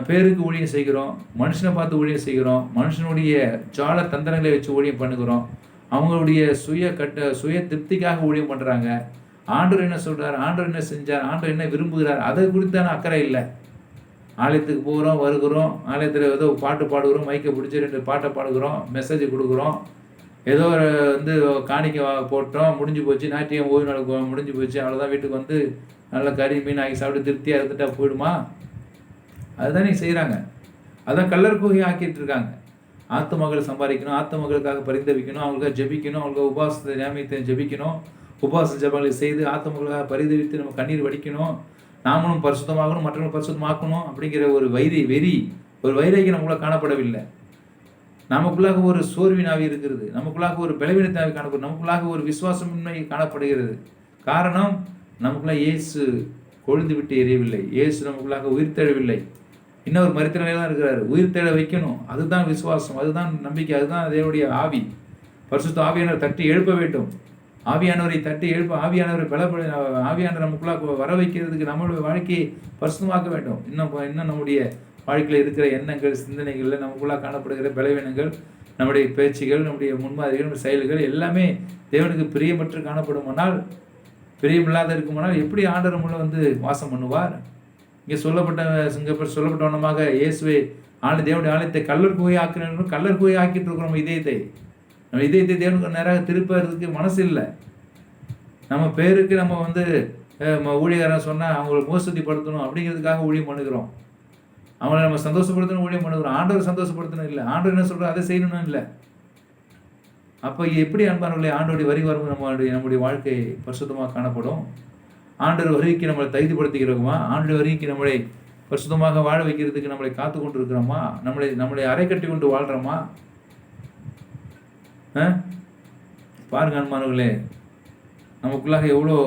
பேருக்கு ஊழியம் செய்கிறோம், மனுஷனை பார்த்து ஊழியம் செய்கிறோம், மனுஷனுடைய ஜால தந்திரங்களை வச்சு ஊழியம் பண்ணுகிறோம். அவங்களுடைய சுய திருப்திக்காக ஊழியம் பண்ணுறாங்க. ஆண்டவர் என்ன சொல்கிறார், ஆண்டவர் என்ன செஞ்சார், ஆண்டவர் என்ன விரும்புகிறார், அதை குறித்தான அக்கறை இல்லை. ஆலயத்துக்கு போகிறோம், வருகிறோம், ஆலயத்தில் ஏதோ பாட்டு பாடுகிறோம், மைக்கை பிடிச்சி 2 பாட்டை பாடுகிறோம், மெசேஜ் கொடுக்குறோம், ஏதோ வந்து காணிக்கை போட்டோம், முடிஞ்சு போச்சு, ஞாயிற்றுக்கிழமை ஓய்வு நாள் முடிஞ்சு போச்சு, அவ்வளோதான், வீட்டுக்கு வந்து நல்லா கறி மீன் ஆகி சாப்பிட்டு திருப்தியாக இருந்துட்டா போயிடுமா? அதுதான் நீ செய்கிறாங்க. அதான் கல்லர் குகை ஆக்கிட்டு இருக்காங்க. ஆத்துமகள் சம்பாதிக்கணும், ஆத்துமகளுக்காக பரிந்தவிக்கணும், அவங்களுக்காக ஜெபிக்கணும், அவங்களுக்கு உபவாசத்தை நியமித்து ஜெபிக்கணும், உபவாச ஜெபங்களை செய்து ஆத்துமகளுக்காக பரிந்தவித்து நம்ம கண்ணீர் வடிக்கணும், நாமளும் பரிசுத்தமாகணும், மற்றவங்களும் பரிசுத்தமாக்கணும் அப்படிங்கிற ஒரு வைராகியம் நமக்குள்ள காணப்படவில்லை. நமக்குள்ளாக ஒரு சோர்வினாவி இருக்கிறது, நமக்குள்ளாக ஒரு பலவீனத்தாவி காணப்படுது, நமக்குள்ளாக ஒரு விசுவாசமின்மை காணப்படுகிறது. காரணம், நமக்குள்ள இயேசு கொழுந்து விட்டு எரியவில்லை, இயேசு நமக்குள்ளாக உயிர் தேடவில்லை, இன்னொரு மரித்த நிலையில் தான் இருக்கிறார். உயிர் தேட வைக்கணும், அதுதான் விசுவாசம், அதுதான் நம்பிக்கை, அதுதான் தேவனுடைய ஆவி. பரிசுத்த ஆவியானவர் தட்டி எழுப்ப வேண்டும். ஆவியானவரை தட்டி எழுப்ப, ஆவியானவரை ஆவியானவர் நமக்குள்ளாக வர வைக்கிறதுக்கு நம்மளுடைய வாழ்க்கையை பரிசுத்தமாக்க வேண்டும். இன்னும் நம்முடைய வாழ்க்கையில் இருக்கிற எண்ணங்கள், சிந்தனைகளில் நமக்குள்ளாக காணப்படுகிற பலவீனங்கள், நம்முடைய பேச்சுகள், நம்முடைய முன்மாதிரிகள், நம்ம செயல்கள் எல்லாமே தேவனுக்கு பிரியமற்று காணப்படுமானால், பிரியமில்லாத இருக்குமானால் எப்படி ஆண்டவர் நம்மள வந்து வாசம் பண்ணுவார்? இங்கே சொல்லப்பட்ட வண்ணமாக இயேசுவை தேவனுடைய ஆலயத்தை கல்லர் குகை ஆக்கினோம், கல்லர் குகை ஆக்கிட்டு இருக்கிறோம் இதயத்தை. நம்ம இதயத்தை தேவனுக்கு நேராக திருப்பறதுக்கு மனசு இல்லை. நம்ம பேருக்கு நம்ம வந்து ஊழியக்காரன் சொன்னால் அவங்களை மோசடிப்படுத்தணும் அப்படிங்கிறதுக்காக ஊழியம் பண்ணுகிறோம், அவங்கள நம்ம சந்தோஷப்படுத்தணும் ஊழியம் பண்ணுகிறோம். ஆண்டவர் சந்தோஷப்படுத்தணும் இல்லை, ஆண்டவர் என்ன சொல்கிறோம் அதை செய்யணும்னு இல்லை. அப்போ எப்படி அன்பானவர்களே, ஆண்டோடைய வரி வரும்போது நம்முடைய வாழ்க்கை பரிசுத்தமாக காணப்படும். ஆண்டவர் வருகைக்கு நம்மளை தைரியப்படுத்திக்கிறோமா? ஆண்டவர் வருகைக்கு நம்மளை பரிசுத்தமாக வாழ வைக்கிறதுக்கு நம்மளை காத்து கொண்டு இருக்கிறோமா? நம்மளை அரை கட்டி கொண்டு வாழ்கிறோமா? பாருங்க அன்பானவர்களே, நமக்குள்ளாக எவ்வளோ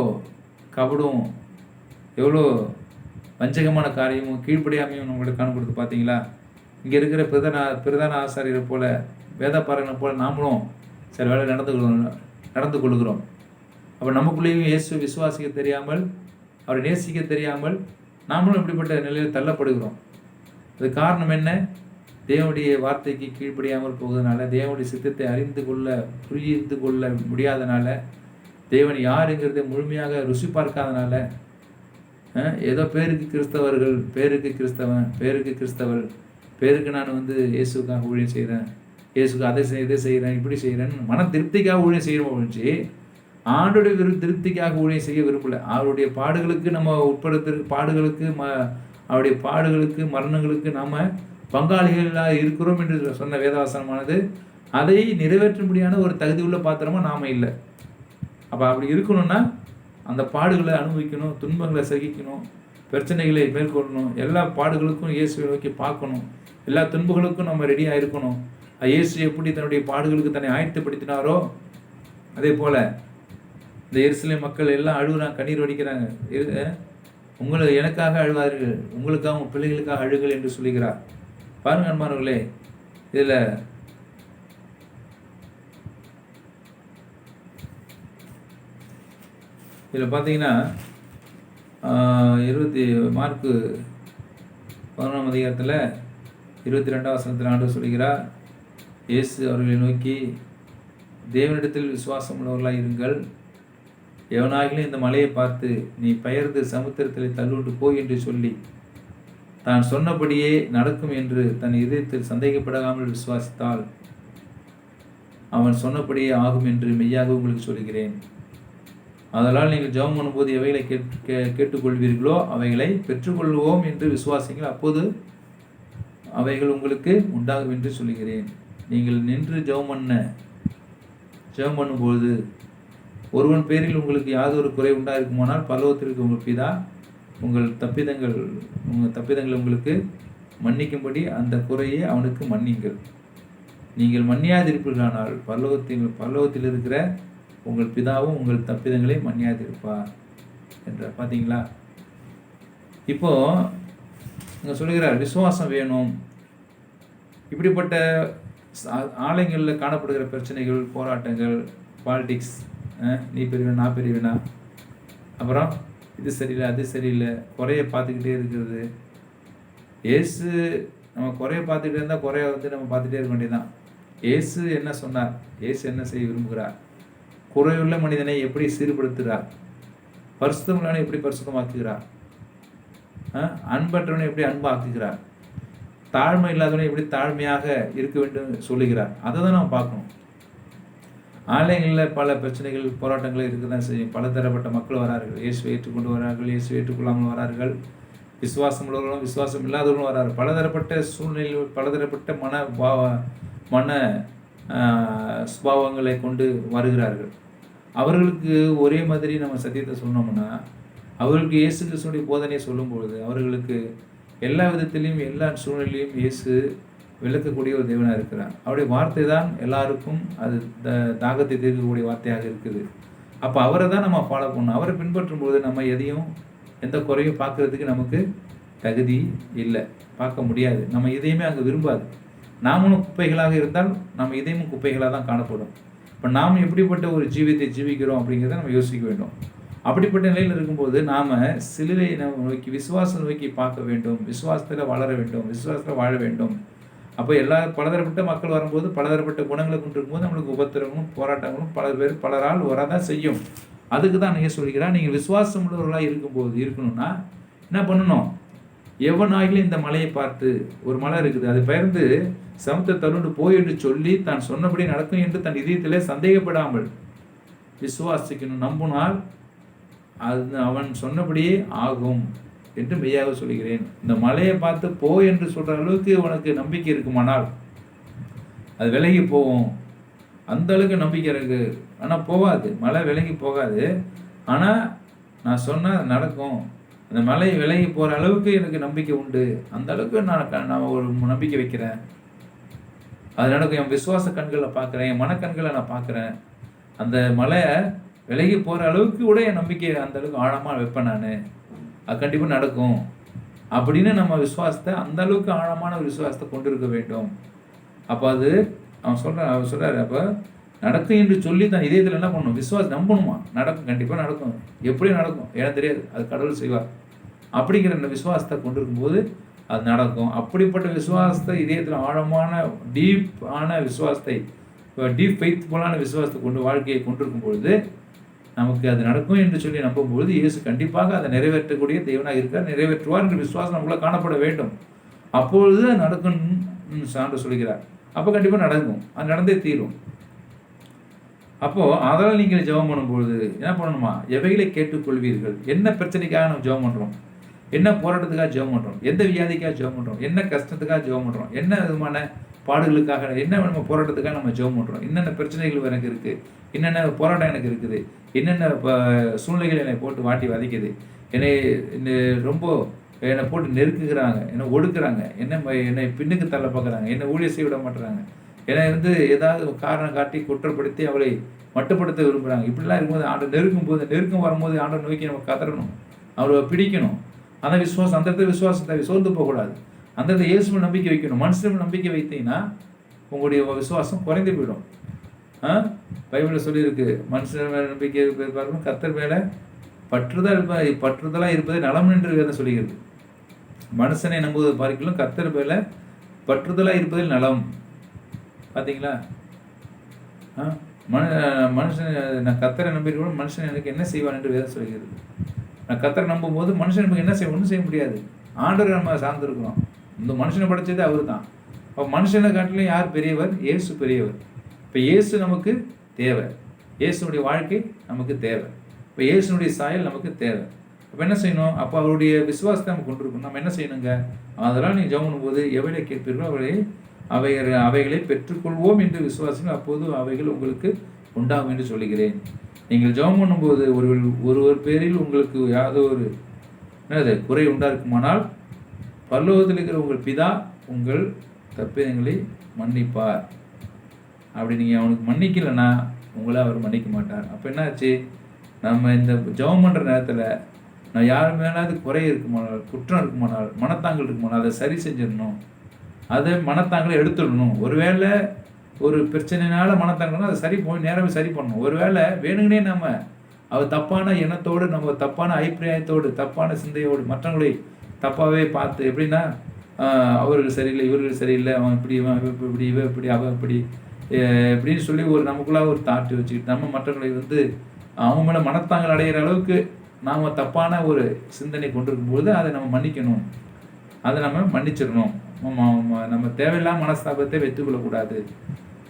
கபடும், எவ்வளோ வஞ்சகமான காரியமும் கீழ்ப்படியாமையும் நம்மளுக்கு காணப்படுது. பார்த்தீங்களா? இங்கே இருக்கிற பிரதான ஆசாரியரை போல, வேதப்பாரங்களை போல நாமளும் சில வேலை நடந்து கொள்கிறோம். அப்போ நமக்குள்ளேயும் இயேசு விசுவாசிக்க தெரியாமல், அவரை நேசிக்க தெரியாமல் நாமளும் இப்படிப்பட்ட நிலையில் தள்ளப்படுகிறோம். அது காரணம் என்ன? தேவனுடைய வார்த்தைக்கு கீழ்ப்படியாமல் போவதனால, தேவனுடைய சித்தத்தை புரிந்து கொள்ள முடியாதனால, தேவன் யாருங்கிறத முழுமையாக ருசி பார்க்காதனால, ஏதோ பேருக்கு கிறிஸ்தவர்கள், பேருக்கு கிறிஸ்தவள், பேருக்கு நான் வந்து இயேசுக்காக ஊழியம் செய்கிறேன், இயேசுக்கு அதை செய்கிறேன், இப்படி செய்கிறேன்னு மன திருப்திக்காக ஊழியம் செய்கிறோம் ஒழிஞ்சு ஆண்டோடைய திருப்திக்காக ஊழியம் செய்ய விரும்பல. அவருடைய பாடுகளுக்கு நம்ம அவருடைய பாடுகளுக்கு மரணங்களுக்கு நாம் பங்காளிகளாக இருக்கிறோம் என்று சொன்ன வேதவாசனமானது அதை நிறைவேற்றும்படியான ஒரு தகுதி உள்ள பாத்திரமா நாம் இல்லை. அப்போ அப்படி இருக்கணும்னா அந்த பாடுகளை அனுபவிக்கணும், துன்பங்களை சகிக்கணும், பிரச்சனைகளை மேற்கொள்ளணும், எல்லா பாடுகளுக்கும் இயேசுவை நோக்கி பார்க்கணும், எல்லா துன்பங்களுக்கும் நம்ம ரெடியாக இருக்கணும். இயேசு எப்படி தன்னுடைய பாடுகளுக்கு தன்னை ஆயத்தப்படுத்தினாரோ அதே போல் இந்த எருசலேம் மக்கள் எல்லாம் அழுகுறாங்க, கண்ணீர் வடிக்கிறாங்க. எனக்காக அழுவார்கள், உங்களுக்காக உங்கள் பிள்ளைகளுக்காக அழுகள் என்று சொல்லுகிறார். பாருங்க அன்பானவர்களே, இதில் பார்த்தீங்கன்னா மார்க்கு 11ஆம் அதிகாரத்தில் 22ஆம் வசனத்தில் ஆண்டவர் சொல்கிறார், இயேசு அவர்களை நோக்கி, தேவனிடத்தில் விசுவாசம் உள்ளவர்களாக இருங்கள், எவனாகிலும் இந்த மலையை பார்த்து நீ பெயர்ந்து சமுத்திரத்தில் தள்ளுண்டு போய் என்று சொல்லி தான் சொன்னபடியே நடக்கும் என்று தன் இதயத்தில் சந்தேகப்படாமல் விசுவாசித்தால் அவன் சொன்னபடியே ஆகும் என்று மெய்யாக உங்களுக்கு சொல்கிறேன். அதனால் நீங்கள் ஜெபம் பண்ணும்போது எவைகளை கேட்டுக்கொள்வீர்களோ அவைகளை பெற்றுக்கொள்வோம் என்று விசுவாசிங்கள், அப்போது அவைகள் உங்களுக்கு உண்டாகும் என்று சொல்கிறேன். நீங்கள் நின்று ஜெபம் பண்ணும்போது ஒருவன் பேரில் உங்களுக்கு யாதொரு குறை உண்டாயிருக்குமானால் பரலோகத்திற்கு உங்கள் பிதா உங்கள் தப்பிதங்களை உங்களுக்கு மன்னிக்கும்படி அந்த குறையை அவனுக்கு மன்னிங்கள். நீங்கள் மன்னியாதிருப்பீர்களானால் பரலோகத்தில் இருக்கிற உங்கள் பிதாவும் உங்கள் தப்பிதங்களை மன்னியாதிருப்பார் என்றார். பார்த்தீங்களா? இப்போ இங்கே சொல்லுகிறார், விசுவாசம் வேணும். இப்படிப்பட்ட ஆலயங்களில் காணப்படுகிற பிரச்சனைகள், போராட்டங்கள், பாலிடிக்ஸ், நீ பெரியவனா நான் பெரியவனா, அப்புறம் இது சரியில்லை அது சரியில்லை, குறைய பார்த்துக்கிட்டே இருக்கிறது. ஏசு நம்ம குறைய பார்த்துக்கிட்டே இருந்தால் குறைய நம்ம பார்த்துட்டே இருக்க வேண்டியதுதான். ஏசு என்ன சொன்னார்? ஏசு என்ன செய்ய விரும்புகிறார்? குறையுள்ள மனிதனை எப்படி சீர்படுத்துகிறார்? பரிசுத்தமுள்ளவனை எப்படி பரிசுத்தமாக்குகிறார்? அன்பற்றவனை எப்படி அன்பாக்குகிறார்? தாழ்மை இல்லாதவனை எப்படி தாழ்மையாக இருக்க வேண்டும் சொல்லுகிறார். அதை தான் நம்ம பார்க்கணும். ஆலயங்களில் பல பிரச்சனைகள், போராட்டங்கள் இருக்க தான் செய்யும். பல தரப்பட்ட மக்கள் வரார்கள். இயேசுவை ஏற்றுக்கொண்டு வரார்கள், இயேசுவை ஏற்றுக்கொள்ளாமல் வரார்கள். விசுவாசம் உள்ளவர்களும் விசுவாசம் இல்லாதவர்களும் வரார்கள். பலதரப்பட்ட சூழ்நிலையில் பலதரப்பட்ட மன சுபாவங்களை கொண்டு வருகிறார்கள். அவர்களுக்கு ஒரே மாதிரி நம்ம சத்தியத்தை சொன்னோம்னா, அவர்களுக்கு இயேசு கிறிஸ்துவினுடைய போதனையை சொல்லும்பொழுது அவர்களுக்கு எல்லா விதத்திலையும் எல்லா சூழ்நிலையும் இயேசு விளக்கக்கூடிய ஒரு தேவனாக இருக்கிறார். அவருடைய வார்த்தை தான் எல்லாருக்கும் அது தாகத்தை தீர்க்கக்கூடிய வார்த்தையாக இருக்குது. அப்போ அவரை தான் நம்ம ஃபாலோ பண்ணணும். அவரை பின்பற்றும் போது நம்ம எதையும் எந்த குறையும் பார்க்கறதுக்கு நமக்கு தகுதி இல்லை, பார்க்க முடியாது. நம்ம எதையுமே அங்கே விரும்பாது. நாமளும் குப்பைகளாக இருந்தால் நம்ம இதயமும் குப்பைகளாக தான் காணப்படும். இப்போ நாம் எப்படிப்பட்ட ஒரு ஜீவியத்தை ஜீவிக்கிறோம் அப்படிங்கிறத நம்ம யோசிக்க வேண்டும். அப்படிப்பட்ட நிலையில் இருக்கும்போது நாம் சிலுவையை நோக்கி விசுவாசம் நோக்கி பார்க்க வேண்டும், விசுவாசத்தில் வளர வேண்டும், விசுவாசத்தில் வாழ வேண்டும். அப்போ பலதரப்பட்ட மக்கள் வரும்போது பலதரப்பட்ட குணங்களை கொண்டு இருக்கும்போது நம்மளுக்கு உபத்திரங்களும் போராட்டங்களும் பலரால் வரதான் செய்யும். அதுக்கு தான் நீங்கள் சொல்லிக்கிறா, நீங்கள் விசுவாசம் உள்ளவர்களாக இருக்கணும்னா என்ன பண்ணணும்? எவனாகிலும் இந்த மலையை பார்த்து, ஒரு மலை இருக்குது, அது பெயர்ந்து சமுத்திர தருண்டு போய் என்று சொல்லி தான் சொன்னபடி நடக்கும் என்று தன் இதயத்திலே சந்தேகப்படாமல் விசுவாசிக்கணும். நம்பினால் அது அவன் சொன்னபடியே ஆகும் என்று மெய்யாக சொல்கிறேன். இந்த மலையை பார்த்து போ என்று சொல்கிற அளவுக்கு உனக்கு நம்பிக்கை இருக்குமானால் அது விலகி போகும். அந்த அளவுக்கு நம்பிக்கை இருக்கு. ஆனால் போகாது, மலை விலகி போகாது. ஆனால் நான் சொன்னால் நடக்கும். அந்த மலை விலகி போகிற அளவுக்கு எனக்கு நம்பிக்கை உண்டு. அந்த அளவுக்கு நான் ஒரு நம்பிக்கை வைக்கிறேன். அது நடக்கும். என் விசுவாச கண்களை பார்க்குறேன், என் மனக்கண்களை நான் பார்க்குறேன். அந்த மலை விலகி போகிற அளவுக்கு கூட என் நம்பிக்கை அந்த அளவுக்கு ஆழமாக வைப்பேன். நான் அது கண்டிப்பாக நடக்கும் அப்படின்னு நம்ம விசுவாசத்தை, அந்த அளவுக்கு ஆழமான ஒரு விசுவாசத்தை கொண்டு இருக்க வேண்டும். அப்போ அது அவர் சொல்கிறார், அப்போ நடக்கும் என்று சொல்லி தான் இதயத்தில் என்ன பண்ணணும்? விசுவாசம் நம்பணுமா? நடக்கும், கண்டிப்பாக நடக்கும். எப்படி நடக்கும் எனக்கு தெரியாது, அது கடவுள் செய்வார் அப்படிங்கிற அந்த விசுவாசத்தை கொண்டு இருக்கும்போது அது நடக்கும். அப்படிப்பட்ட விசுவாசத்தை இதயத்தில் ஆழமான டீப்பான விசுவாசத்தை, டீப் ஃபெய்த்ஃபுல்லான விசுவாசத்தை கொண்டு வாழ்க்கையை கொண்டிருக்கும் பொழுது நமக்கு அது நடக்கும் என்று சொல்லி நம்பும்பொழுது இயேசு கண்டிப்பாக அதை நிறைவேற்றக்கூடிய தேவனாக இருக்கார், நிறைவேற்றுவார் என்ற விசுவாசம் நமக்குள்ள காணப்பட வேண்டும். அப்பொழுது நடக்கும்னு சான்று சொல்கிறார். அப்போ கண்டிப்பாக நடக்கும், அது நடந்தே தீரும். அப்போது அதனால் நீங்கள் ஜெபம் பண்ணும்பொழுது என்ன பண்ணணுமா? எவைகளை கேட்டுக்கொள்வீர்கள். என்ன பிரச்சனைக்காக நம்ம ஜெபம் பண்ணுறோம், என்ன போராட்டத்துக்காக ஜெபம் பண்ணுறோம், எந்த வியாதிக்காக ஜெபம் பண்ணுறோம், என்ன கஷ்டத்துக்காக ஜெபம் பண்ணுறோம், என்ன விதமான பாடுகளுக்காக, என்ன நம்ம போராட்டத்துக்காக நம்ம ஜெபம் பண்ணுறோம், என்னென்ன பிரச்சனைகள் எனக்கு இருக்குது, என்னென்ன போராட்டம் எனக்கு இருக்குது, என்னென்ன சூழ்நிலைகள் என்னை போட்டு வாட்டி வதைக்குது, என்னை ரொம்ப என்னை போட்டு நெருக்குகிறாங்க, என்னை ஒடுக்குறாங்க, என்னை பின்னுக்கு தள்ள பார்க்குறாங்க, என்னை ஊழிய செய்ய விட மாட்டுறாங்க, என்னை ஏதாவது காரணம் காட்டி குற்றப்படுத்தி அவளை மட்டுப்படுத்த விரும்புகிறாங்க. இப்படிலாம் இருக்கும்போது ஆண்டு நெருக்கம் வரும்போது ஆண்டை நோக்கி நம்ம கதறணும், அவரை பிடிக்கணும். அந்த விசுவாசம், அந்த இடத்துல விசுவாசத்தை சோர்ந்து போகக்கூடாது. அந்த இடத்துல இயேசுவில் நம்பிக்கை வைக்கணும். மனுஷன் நம்பிக்கை வைத்தீங்கன்னா உங்களுடைய விசுவாசம் குறைந்து போயிடும். பைபிளில் சொல்லியிருக்கு, மனுஷன் மேலே நம்பிக்கை பார்க்கணும், கர்த்தர் மேலே பற்றுதலாக இருப்பதை நலம் என்று வேதம் சொல்லுகிறது. மனுஷனை நம்புவதை பார்க்கலாம், கர்த்தர் மேலே பற்றுதலாக இருப்பதில் நலம். பார்த்தீங்களா? மனுஷன் நான் கர்த்தரை நம்பியிருக்கணும், மனுஷன் எனக்கு என்ன செய்வான் என்று வேதம் சொல்கிறது. நான் கர்த்தரை நம்பும்போது மனுஷன் நமக்கு என்ன செய்ய, ஒன்றும் செய்ய முடியாது. ஆண்டவர் நம்ம சார்ந்திருக்கிறோம். இந்த மனுஷனை படைச்சது அவர் தான். அப்போ மனுஷனை காட்டிலும் யார் பெரியவர்? இயேசு பெரியவர். இப்போ இயேசு நமக்கு தேவை, இயேசுடைய வாழ்க்கை நமக்கு தேவை. இப்போ இயேசுனுடைய சாயல் நமக்கு தேவை. அப்போ என்ன செய்யணும்? அப்போ அவருடைய விசுவாசத்தை நம்ம கொண்டிருக்கணும். நம்ம என்ன செய்யணுங்க? அதெல்லாம் நீங்கள் ஜெபம் பண்ணும்போது எவைகளை கேட்பீர்களோ அவைகளை பெற்றுக்கொள்வோம் என்று விசுவாசிங்கள், அப்போது அவைகள் உங்களுக்கு உண்டாகும் என்று சொல்லுகிறேன். நீங்கள் ஜெபம் பண்ணும்போது ஒருவர் பேரில் உங்களுக்கு யாதோ ஒரு குறை உண்டாயிருக்குமானால் பரலோகத்தில் இருக்கிற உங்கள் பிதா உங்கள் தப்பிதங்களை மன்னிப்பார். அப்படி நீங்கள் அவனுக்கு மன்னிக்கலைன்னா உங்களை அவர் மன்னிக்க மாட்டார். அப்போ என்னாச்சு? நம்ம இந்த ஜெபம் பண்ணுற நேரத்தில் நான் யார் மேலாவது குறை இருக்குமானால், குற்றம் இருக்குமானால், மனத்தாங்கல் இருக்குமானால் அதை சரி செஞ்சிடணும். அதை மனத்தாங்களை எடுத்துடணும். ஒருவேளை ஒரு பிரச்சனைனால மனத்தாங்கல்னா அதை நேராகவே சரி பண்ணணும். ஒருவேளை வேணுங்கனே நம்ம அவர் தப்பான எண்ணத்தோடு, நம்ம தப்பான அபிப்பிராயத்தோடு, தப்பான சிந்தையோடு மற்றவங்களை தப்பாகவே பார்த்து, எப்படின்னா அவர்கள் சரியில்லை, இவர்கள் சரியில்லை, அவன் இப்படி, இப்படி, இவ இப்படி, அவன் இப்படி இப்படின்னு சொல்லி நமக்குள்ளே ஒரு தாட்டு வச்சுக்கிட்டு நம்ம மற்றவர்களை அவங்க மேலே மனத்தாங்கள் அடைகிற அளவுக்கு நாம் தப்பான ஒரு சிந்தனை கொண்டிருக்கும்போது அதை நம்ம மன்னிக்கணும். அதை நம்ம மன்னிச்சிடணும். நம்ம தேவையில்லாம மனஸ்தாபத்தை வைத்துக்கொள்ளக்கூடாது.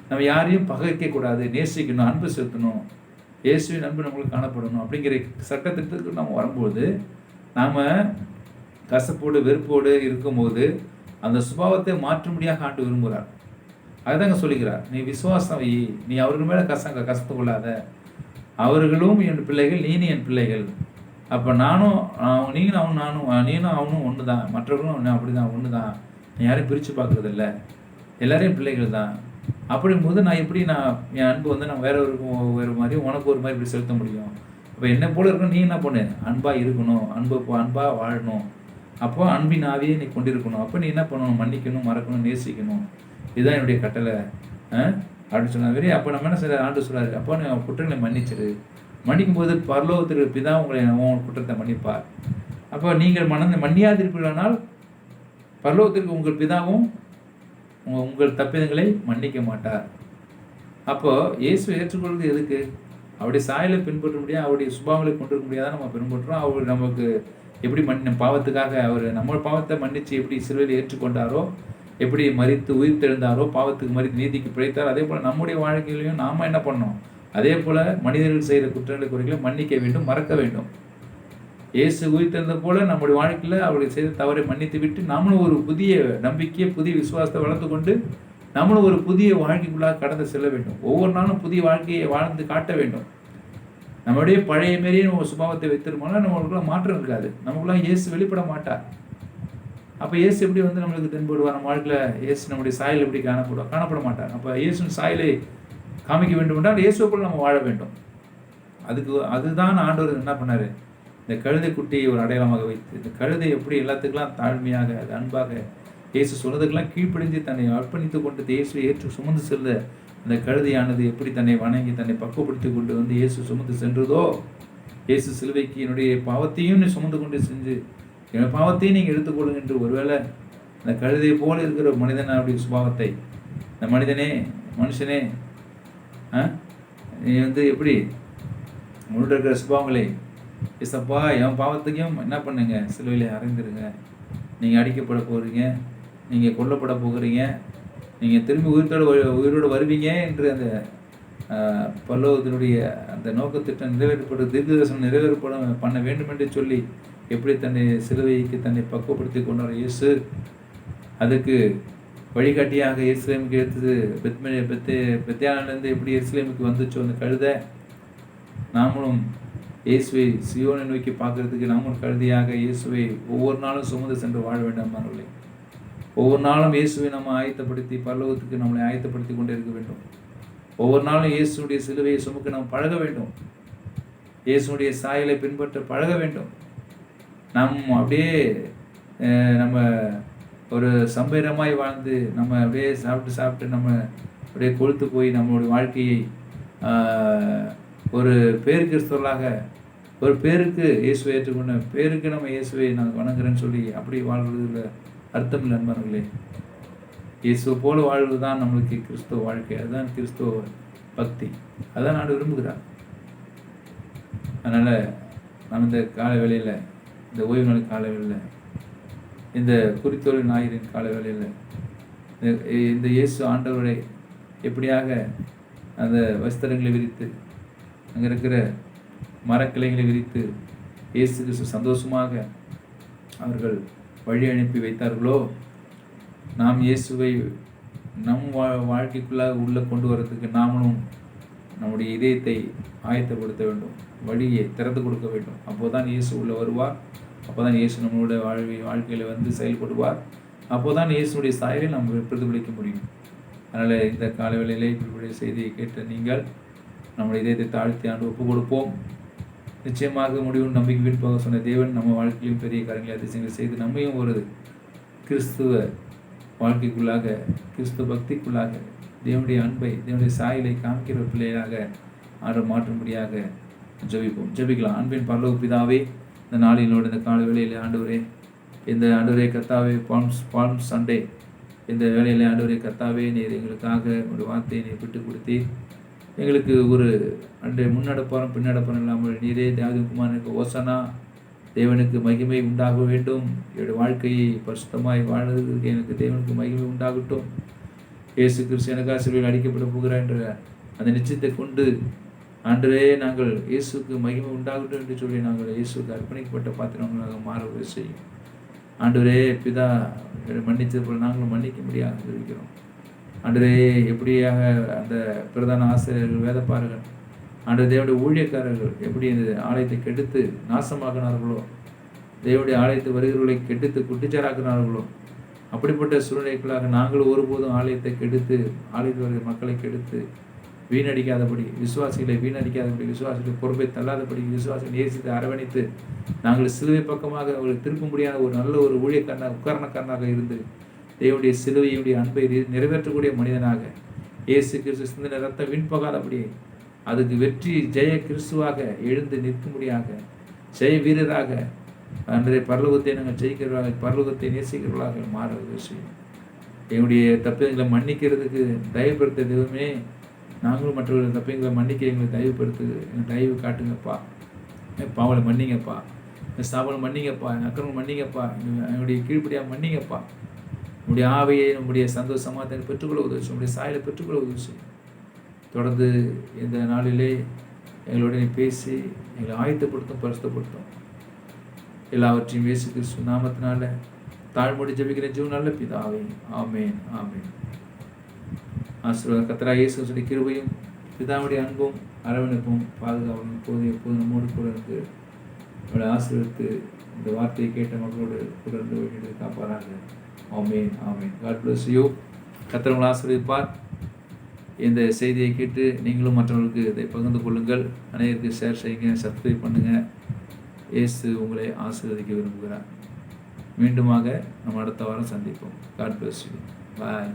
நம்ம யாரையும் பகைக்கக்கூடாது, நேசிக்கணும், அன்பு செலுத்தணும், இயேசுவின் அன்பு நம்மளுக்கு காணப்படணும் அப்படிங்கிற சட்டத்திட்டத்துக்கு நம்ம வரும்போது நாம் கசப்போடு வெறுப்போடு இருக்கும்போது அந்த சுபாவத்தை மாற்றும்படியாக ஆண்டு விரும்புகிறார். அதுதாங்க சொல்லிக்கிறார், நீ விசுவாசம் வை, நீ அவர்கள் மேலே கசத்து கொள்ளாத, அவர்களும் என் பிள்ளைகள், நீனும் என் பிள்ளைகள். அப்போ நீங்களும் அவனும் ஒன்று தான், மற்றவர்களும் அப்படி தான், ஒன்று தான், நீ யாரையும் பிரித்து பார்க்குறதில்ல, எல்லாரையும் பிள்ளைகள் தான். அப்படிங்கும்போது நான் என் அன்பு நான் வேறு மாதிரி உனக்கு ஒரு மாதிரி இப்படி செலுத்த முடியும்? அப்போ என்னை போல இருக்கணும், நீ என்ன பண்ணு, அன்பாக இருக்கணும், அன்பாக வாழணும். அப்போ அன்பின் ஆவியை நீ கொண்டிருக்கணும். அப்போ நீ என்ன பண்ணணும்? மன்னிக்கணும், மறக்கணும், நேசிக்கணும். இதுதான் என்னுடைய கட்டளை அப்படின்னு சொன்னாவே. அப்போ நம்ம என்ன செய்ய ஆண்டு சொல்கிறாரு, அப்போ நீ குற்றங்களை மன்னிச்சிரு. மன்னிக்கும் போது பரலோகத்திற்கு பிதா உங்கள் குற்றத்தை மன்னிப்பார். அப்போ நீங்கள் மன்னியாதிருப்பீர்களானால் பரலோகத்திற்கு உங்கள் பிதாவும் உங்கள் தப்பிதங்களை மன்னிக்க மாட்டார். அப்போது இயேசு ஏற்றுக்கொள்வது எதுக்கு? அவருடைய சாயலை பின்பற்ற முடியாது, அவருடைய சுபாவங்களை கொண்டிருக்க முடியாத நம்ம பின்பற்றுறோம். அவர் நமக்கு எப்படி பாவத்துக்காக அவர் நம்ம பாவத்தை மன்னித்து எப்படி சிலுவையில் ஏற்றுக்கொண்டாரோ, எப்படி மரித்து உயிர் தெழுந்தாரோ, பாவத்துக்கு மரித்து நீதிக்கு பிழைத்தாரோ, அதே போல் நம்முடைய வாழ்க்கையிலையும் நாம் என்ன பண்ணோம்? அதே போல் மனிதர்கள் செய்கிற குற்றங்களை குறைகளை மன்னிக்க வேண்டும், மறக்க வேண்டும். இயேசு உயிர் தெழுந்த போல நம்முடைய வாழ்க்கையில் அவருடைய செய்த தவறை மன்னித்து விட்டு நம்மளும் ஒரு புதிய நம்பிக்கையை, புதிய விசுவாசத்தை வளர்த்து கொண்டு நம்மளும் ஒரு புதிய வாழ்க்கைக்குள்ளாக கடந்து செல்ல வேண்டும். ஒவ்வொரு நாளும் புதிய வாழ்க்கையை வாழ்ந்து காட்ட வேண்டும். நம்மளுடைய பழைய மாரியே நம்ம சுபாவத்தை வைத்திருப்போம்னா நம்மளுக்குள்ள மாற்றம் இருக்காது, நமக்குள்ள இயேசு வெளிப்பட மாட்டார். அப்போ இயேசு எப்படி நம்மளுக்கு தென்படுவார்? நம்ம வாழ்க்கையில் இயேசு நம்முடைய சாயல் எப்படி காணப்பட மாட்டார். அப்போ இயேசுவின் சாயலை காமிக்க வேண்டும் என்றால் இயேசுக்குள் நம்ம வாழ வேண்டும். அதுதான் ஆண்டவர் என்ன பண்ணார்? இந்த கழுதை குட்டியை ஒரு அடையாளமாக வைத்து, இந்த கழுதை எப்படி எல்லாத்துக்கெல்லாம் தாழ்மையாக, அது அன்பாக, இயேசு சொன்னதுக்கெல்லாம் கீழ்ப்படிஞ்சு தன்னை அர்ப்பணித்து கொண்டு இயேசு ஏற்று சுமந்து செல்ல அந்த கழுதையானது எப்படி தன்னை வணங்கி தன்னை பக்குவப்படுத்தி கொண்டு இயேசு சுமந்து சென்றதோ, இயேசு சிலுவைக்கு என்னுடைய பாவத்தையும் நீ சுமந்து கொண்டு செஞ்சு என் பாவத்தையும் நீங்கள் எடுத்துக்கொள்ளுங்க என்று ஒருவேளை அந்த கழுதை போல இருக்கிற மனிதனுடைய சுபாவத்தை, இந்த மனுஷனே நீ எப்படி உங்கள்கிட்ட இருக்கிற சுபாவங்களை இசப்பா என் பாவத்துக்கும் என்ன பண்ணுங்க, சிலுவையில் அறைந்துருங்க. நீங்கள் அடிக்கப்பட போகிறீங்க, நீங்கள் கொல்லப்பட போகிறீங்க, நீங்கள் திரும்பி உயிரோடு வருவீங்க என்று அந்த பரலோகத்தினுடைய அந்த நோக்கத்திட்டம் தீர்க்கதரிசனம் நிறைவேறப்பட பண்ண வேண்டும் என்று சொல்லி எப்படி தன்னை சிலுவைக்கு தன்னை பக்குவப்படுத்தி கொண்டார் இயேசு. அதுக்கு வழிகாட்டியாக எருசலேமுக்கு எடுத்தது பெத்தியானிலிருந்து எப்படி எருசலேமுக்கு வந்துச்சோ அந்த கழுதை, நாமளும் இயேசுவை சியோனை நோக்கி பார்க்கறதுக்கு நாமும் கழுதையாக இயேசுவை ஒவ்வொரு நாளும் சுமந்து சென்று வாழ வேண்டும். அவர்களே, ஒவ்வொரு நாளும் இயேசுவை நம்ம ஆயத்தப்படுத்தி பரலோகத்துக்கு நம்மளை ஆயத்தப்படுத்தி கொண்டே இருக்க வேண்டும். ஒவ்வொரு நாளும் இயேசுடைய சிலுவையை சுமக்க நாம் பழக வேண்டும். இயேசுடைய சாயலை பின்பற்ற பழக வேண்டும். அப்படியே நம்ம ஒரு சம்பீரமாய் வாழ்ந்து நம்ம அப்படியே சாப்பிட்டு நம்ம அப்படியே கொழுத்து போய் நம்மளுடைய வாழ்க்கையை ஒரு கிறிஸ்தவர்களாக, ஒரு பேருக்கு இயேசுவை ஏற்றுக்கொண்ட பேருக்கு நம்ம இயேசுவை நான் வணங்குறேன்னு சொல்லி அப்படி வாழ்வதில் அர்த்தம் இல்லை நண்பர்களே. இயேசுவை போல வாழ்வது தான் நம்மளுக்கு கிறிஸ்துவ வாழ்க்கை. அதுதான் கிறிஸ்துவ பக்தி. அதான் நான் விரும்புகிறார். அதனால் நம்ம இந்த கால வேளையில், இந்த ஓய்வு நாள் கால வேளையில், இந்த குறித்தொழில் ஞாயிறின் கால வேளையில் இந்த இயேசு ஆண்டவரை எப்படியாக அந்த வஸ்திரங்களை விரித்து அங்கே இருக்கிற மரக்கிளைகளை விரித்து இயேசு கிறிஸ்து சந்தோஷமாக அவர்கள் வழி அனுப்பி வைத்தார்களோ, நாம் இயேசுவை நம் வாழ்க்கைக்குள்ளாக உள்ளே கொண்டு வரதுக்கு நாமளும் நம்முடைய இதயத்தை ஆயத்தப்படுத்த வேண்டும், வழியை திறந்து கொடுக்க வேண்டும். அப்போதான் இயேசு உள்ளே வருவார். அப்போதான் இயேசு நம்மளுடைய வாழ்க்கையில் வந்து செயல்படுவார். அப்போதான் இயேசுடைய சாயலை நாம் பிரதிபலிக்க முடியும். அதனால் இந்த காலவேளையிலே இப்படிப்பட்ட செய்தியை கேட்ட நீங்கள் நம்முடைய இதயத்தை தாழ்த்தி ஆண்டு ஒப்புக் கொடுப்போம். நிச்சயமாக முடிவும் நம்பிக்கை விற்பதாக சொன்ன தேவன் நம்ம வாழ்க்கையிலும் பெரிய காரியங்களை அதிசயங்களை செய்து நம்மையும் ஒரு கிறிஸ்துவ வாழ்க்கைக்குள்ளாக, கிறிஸ்துவ பக்திக்குள்ளாக தேவனுடைய அன்பை, தேவனுடைய சாயலை காமிக்கிற பிள்ளையாக மாற்றும்படியாக ஜெபிக்கலாம். அன்பின் பரலோக பிதாவே, இந்த நாளினோடு இந்த கால வேளையில் ஆண்டவரே, இந்த ஆண்டவரே கர்த்தாவே, பால்ம் சண்டே இந்த வேளையில் ஆண்டவரே கர்த்தாவே, நீர் எங்களுக்காக ஒரு வார்த்தையை நீர் விட்டு கொடுத்தீர். எங்களுக்கு ஒரு முன்னடப்பாரம் பின்னடப்பாரம் இல்லாமல் நீரே தேவகுமாரனுக்கு ஓசனா, தேவனுக்கு மகிமை உண்டாக வேண்டும், என்னுடைய வாழ்க்கையை பரிசுத்தமாய் வாழ்வதற்கு எனக்கு தேவனுக்கு மகிமை உண்டாகட்டும், இயேசு கிறிஸ்து எனக்காக சிலுவையில் அடிக்கப்பட போகிறார் என்ற அந்த நிச்சயத்தை கொண்டு ஆண்டவரே நாங்கள் இயேசுக்கு மகிமை உண்டாகட்டும் என்று சொல்லி நாங்கள் இயேசுக்கு அர்ப்பணிக்கப்பட்ட பாத்திரங்களாக மாற செய்யும். ஆண்டவரே பிதா மன்னித்தது போல நாங்களும் மன்னிக்க முடியாது இருக்கிறோம். ஆண்டவரே எப்படியாக அந்த பிரதான ஆசிரியர்கள், வேதப்பாரர்கள், ஆண்டவர் தேவனுடைய ஊழியக்காரர்கள் எப்படி இந்த ஆலயத்தை கெடுத்து நாசமாக்கினார்களோ, தேவனுடைய ஆலயத்தை வருகிறவர்களை கெடுத்து குட்டிச்சாராக்கினார்களோ, அப்படிப்பட்ட சூழ்நிலைகளாக நாங்கள் ஒருபோதும் ஆலயத்தை கெடுத்து, ஆலயத்தில் வருகிற மக்களை கெடுத்து வீணடிக்காதபடி, விசுவாசிகளை வீணடிக்காதபடி, விசுவாசிகளை பொறுப்பை தள்ளாதபடி, விசுவாசிகளை நேசித்து அரவணைத்து நாங்கள் சிலுவை பக்கமாக அவர்கள் திருப்ப முடியாத ஒரு நல்ல ஒரு ஊழியக்காரனாக, உக்காரணக்காரனாக இருந்து தேவனுடைய சிலுவையுடைய அன்பை நிறைவேற்றக்கூடிய மனிதனாக, இயேசு கிறிஸ்து சிந்தின ரத்தம் வீண்போகாதபடி அதுக்கு வெற்றி ஜெய கிறிஸ்துவாக எழுந்து நிற்கும்படியாக, ஜெய வீரராக அன்றைய பரலோகத்தை நாங்கள் ஜெயிக்கிறவர்களாக, பரலோகத்தை நேசிக்கிறவர்களாக மாற செய்யும். எங்களுடைய தப்பியங்களை மன்னிக்கிறதுக்கு தயவுபடுத்த தெய்வமே, நாங்களும் மற்றவர்கள் தப்பியங்களை மன்னிக்க எங்களை தயவுபடுத்து, எங்கள் தயவு காட்டுங்கப்பா, பாவலை மன்னிங்கப்பா, எங்கள் ஸ்தாபனம் மன்னிங்கப்பா, எங்கள் அக்கிரமம் மன்னிங்கப்பா, எங்களுடைய கீழ்ப்படியாக மன்னிங்கப்பா. நம்முடைய ஆவையை நம்முடைய சந்தோஷ சமாதானத்தை பெற்றுக்கொள்ள உதவி செய்யும், நம்முடைய சாயலை பெற்றுக்கொள்ள உதவி செய்யும். தொடர்ந்து இந்த நாளிலே எங்களுடைய பேசி எங்களை ஆயத்தப்படுத்தும், பரிசுத்தப்படுத்தும். எல்லாவற்றையும் இயேசு கிறிஸ்து நாமத்தினால தாழ்மொழி ஜெபிக்கிற ஜீவன் நல்ல பிதாவே, ஆமேன் ஆமேன். ஆசீர்வாதம் கர்த்தராகிய இயேசு கிறிஸ்துவின் கிருபையும் பிதாவுடைய அன்பும் அரவணைப்பும் பாதுகாவலும் எப்போது நம்மோடு கூட இருந்து அவளை ஆசீர்வதித்து இந்த வார்த்தையை கேட்ட மக்களோடு கூட இருந்து காப்பாராக. ஆமேன் ஆமேன். God bless you. கர்த்தர் உங்களை ஆசீர்வதிப்பார். இந்த செய்தியை கேட்டு நீங்களும் மற்றவர்களுக்கு இதை பகிர்ந்து கொள்ளுங்கள். அனைவருக்கு ஷேர் செய்யுங்க, சப்ஸ்கிரைப் பண்ணுங்கள். இயேசு உங்களை ஆசீர்வதிக்க விரும்புகிறார். மீண்டுமாக நம்ம அடுத்த வாரம் சந்திப்போம். God bless you. பாய்.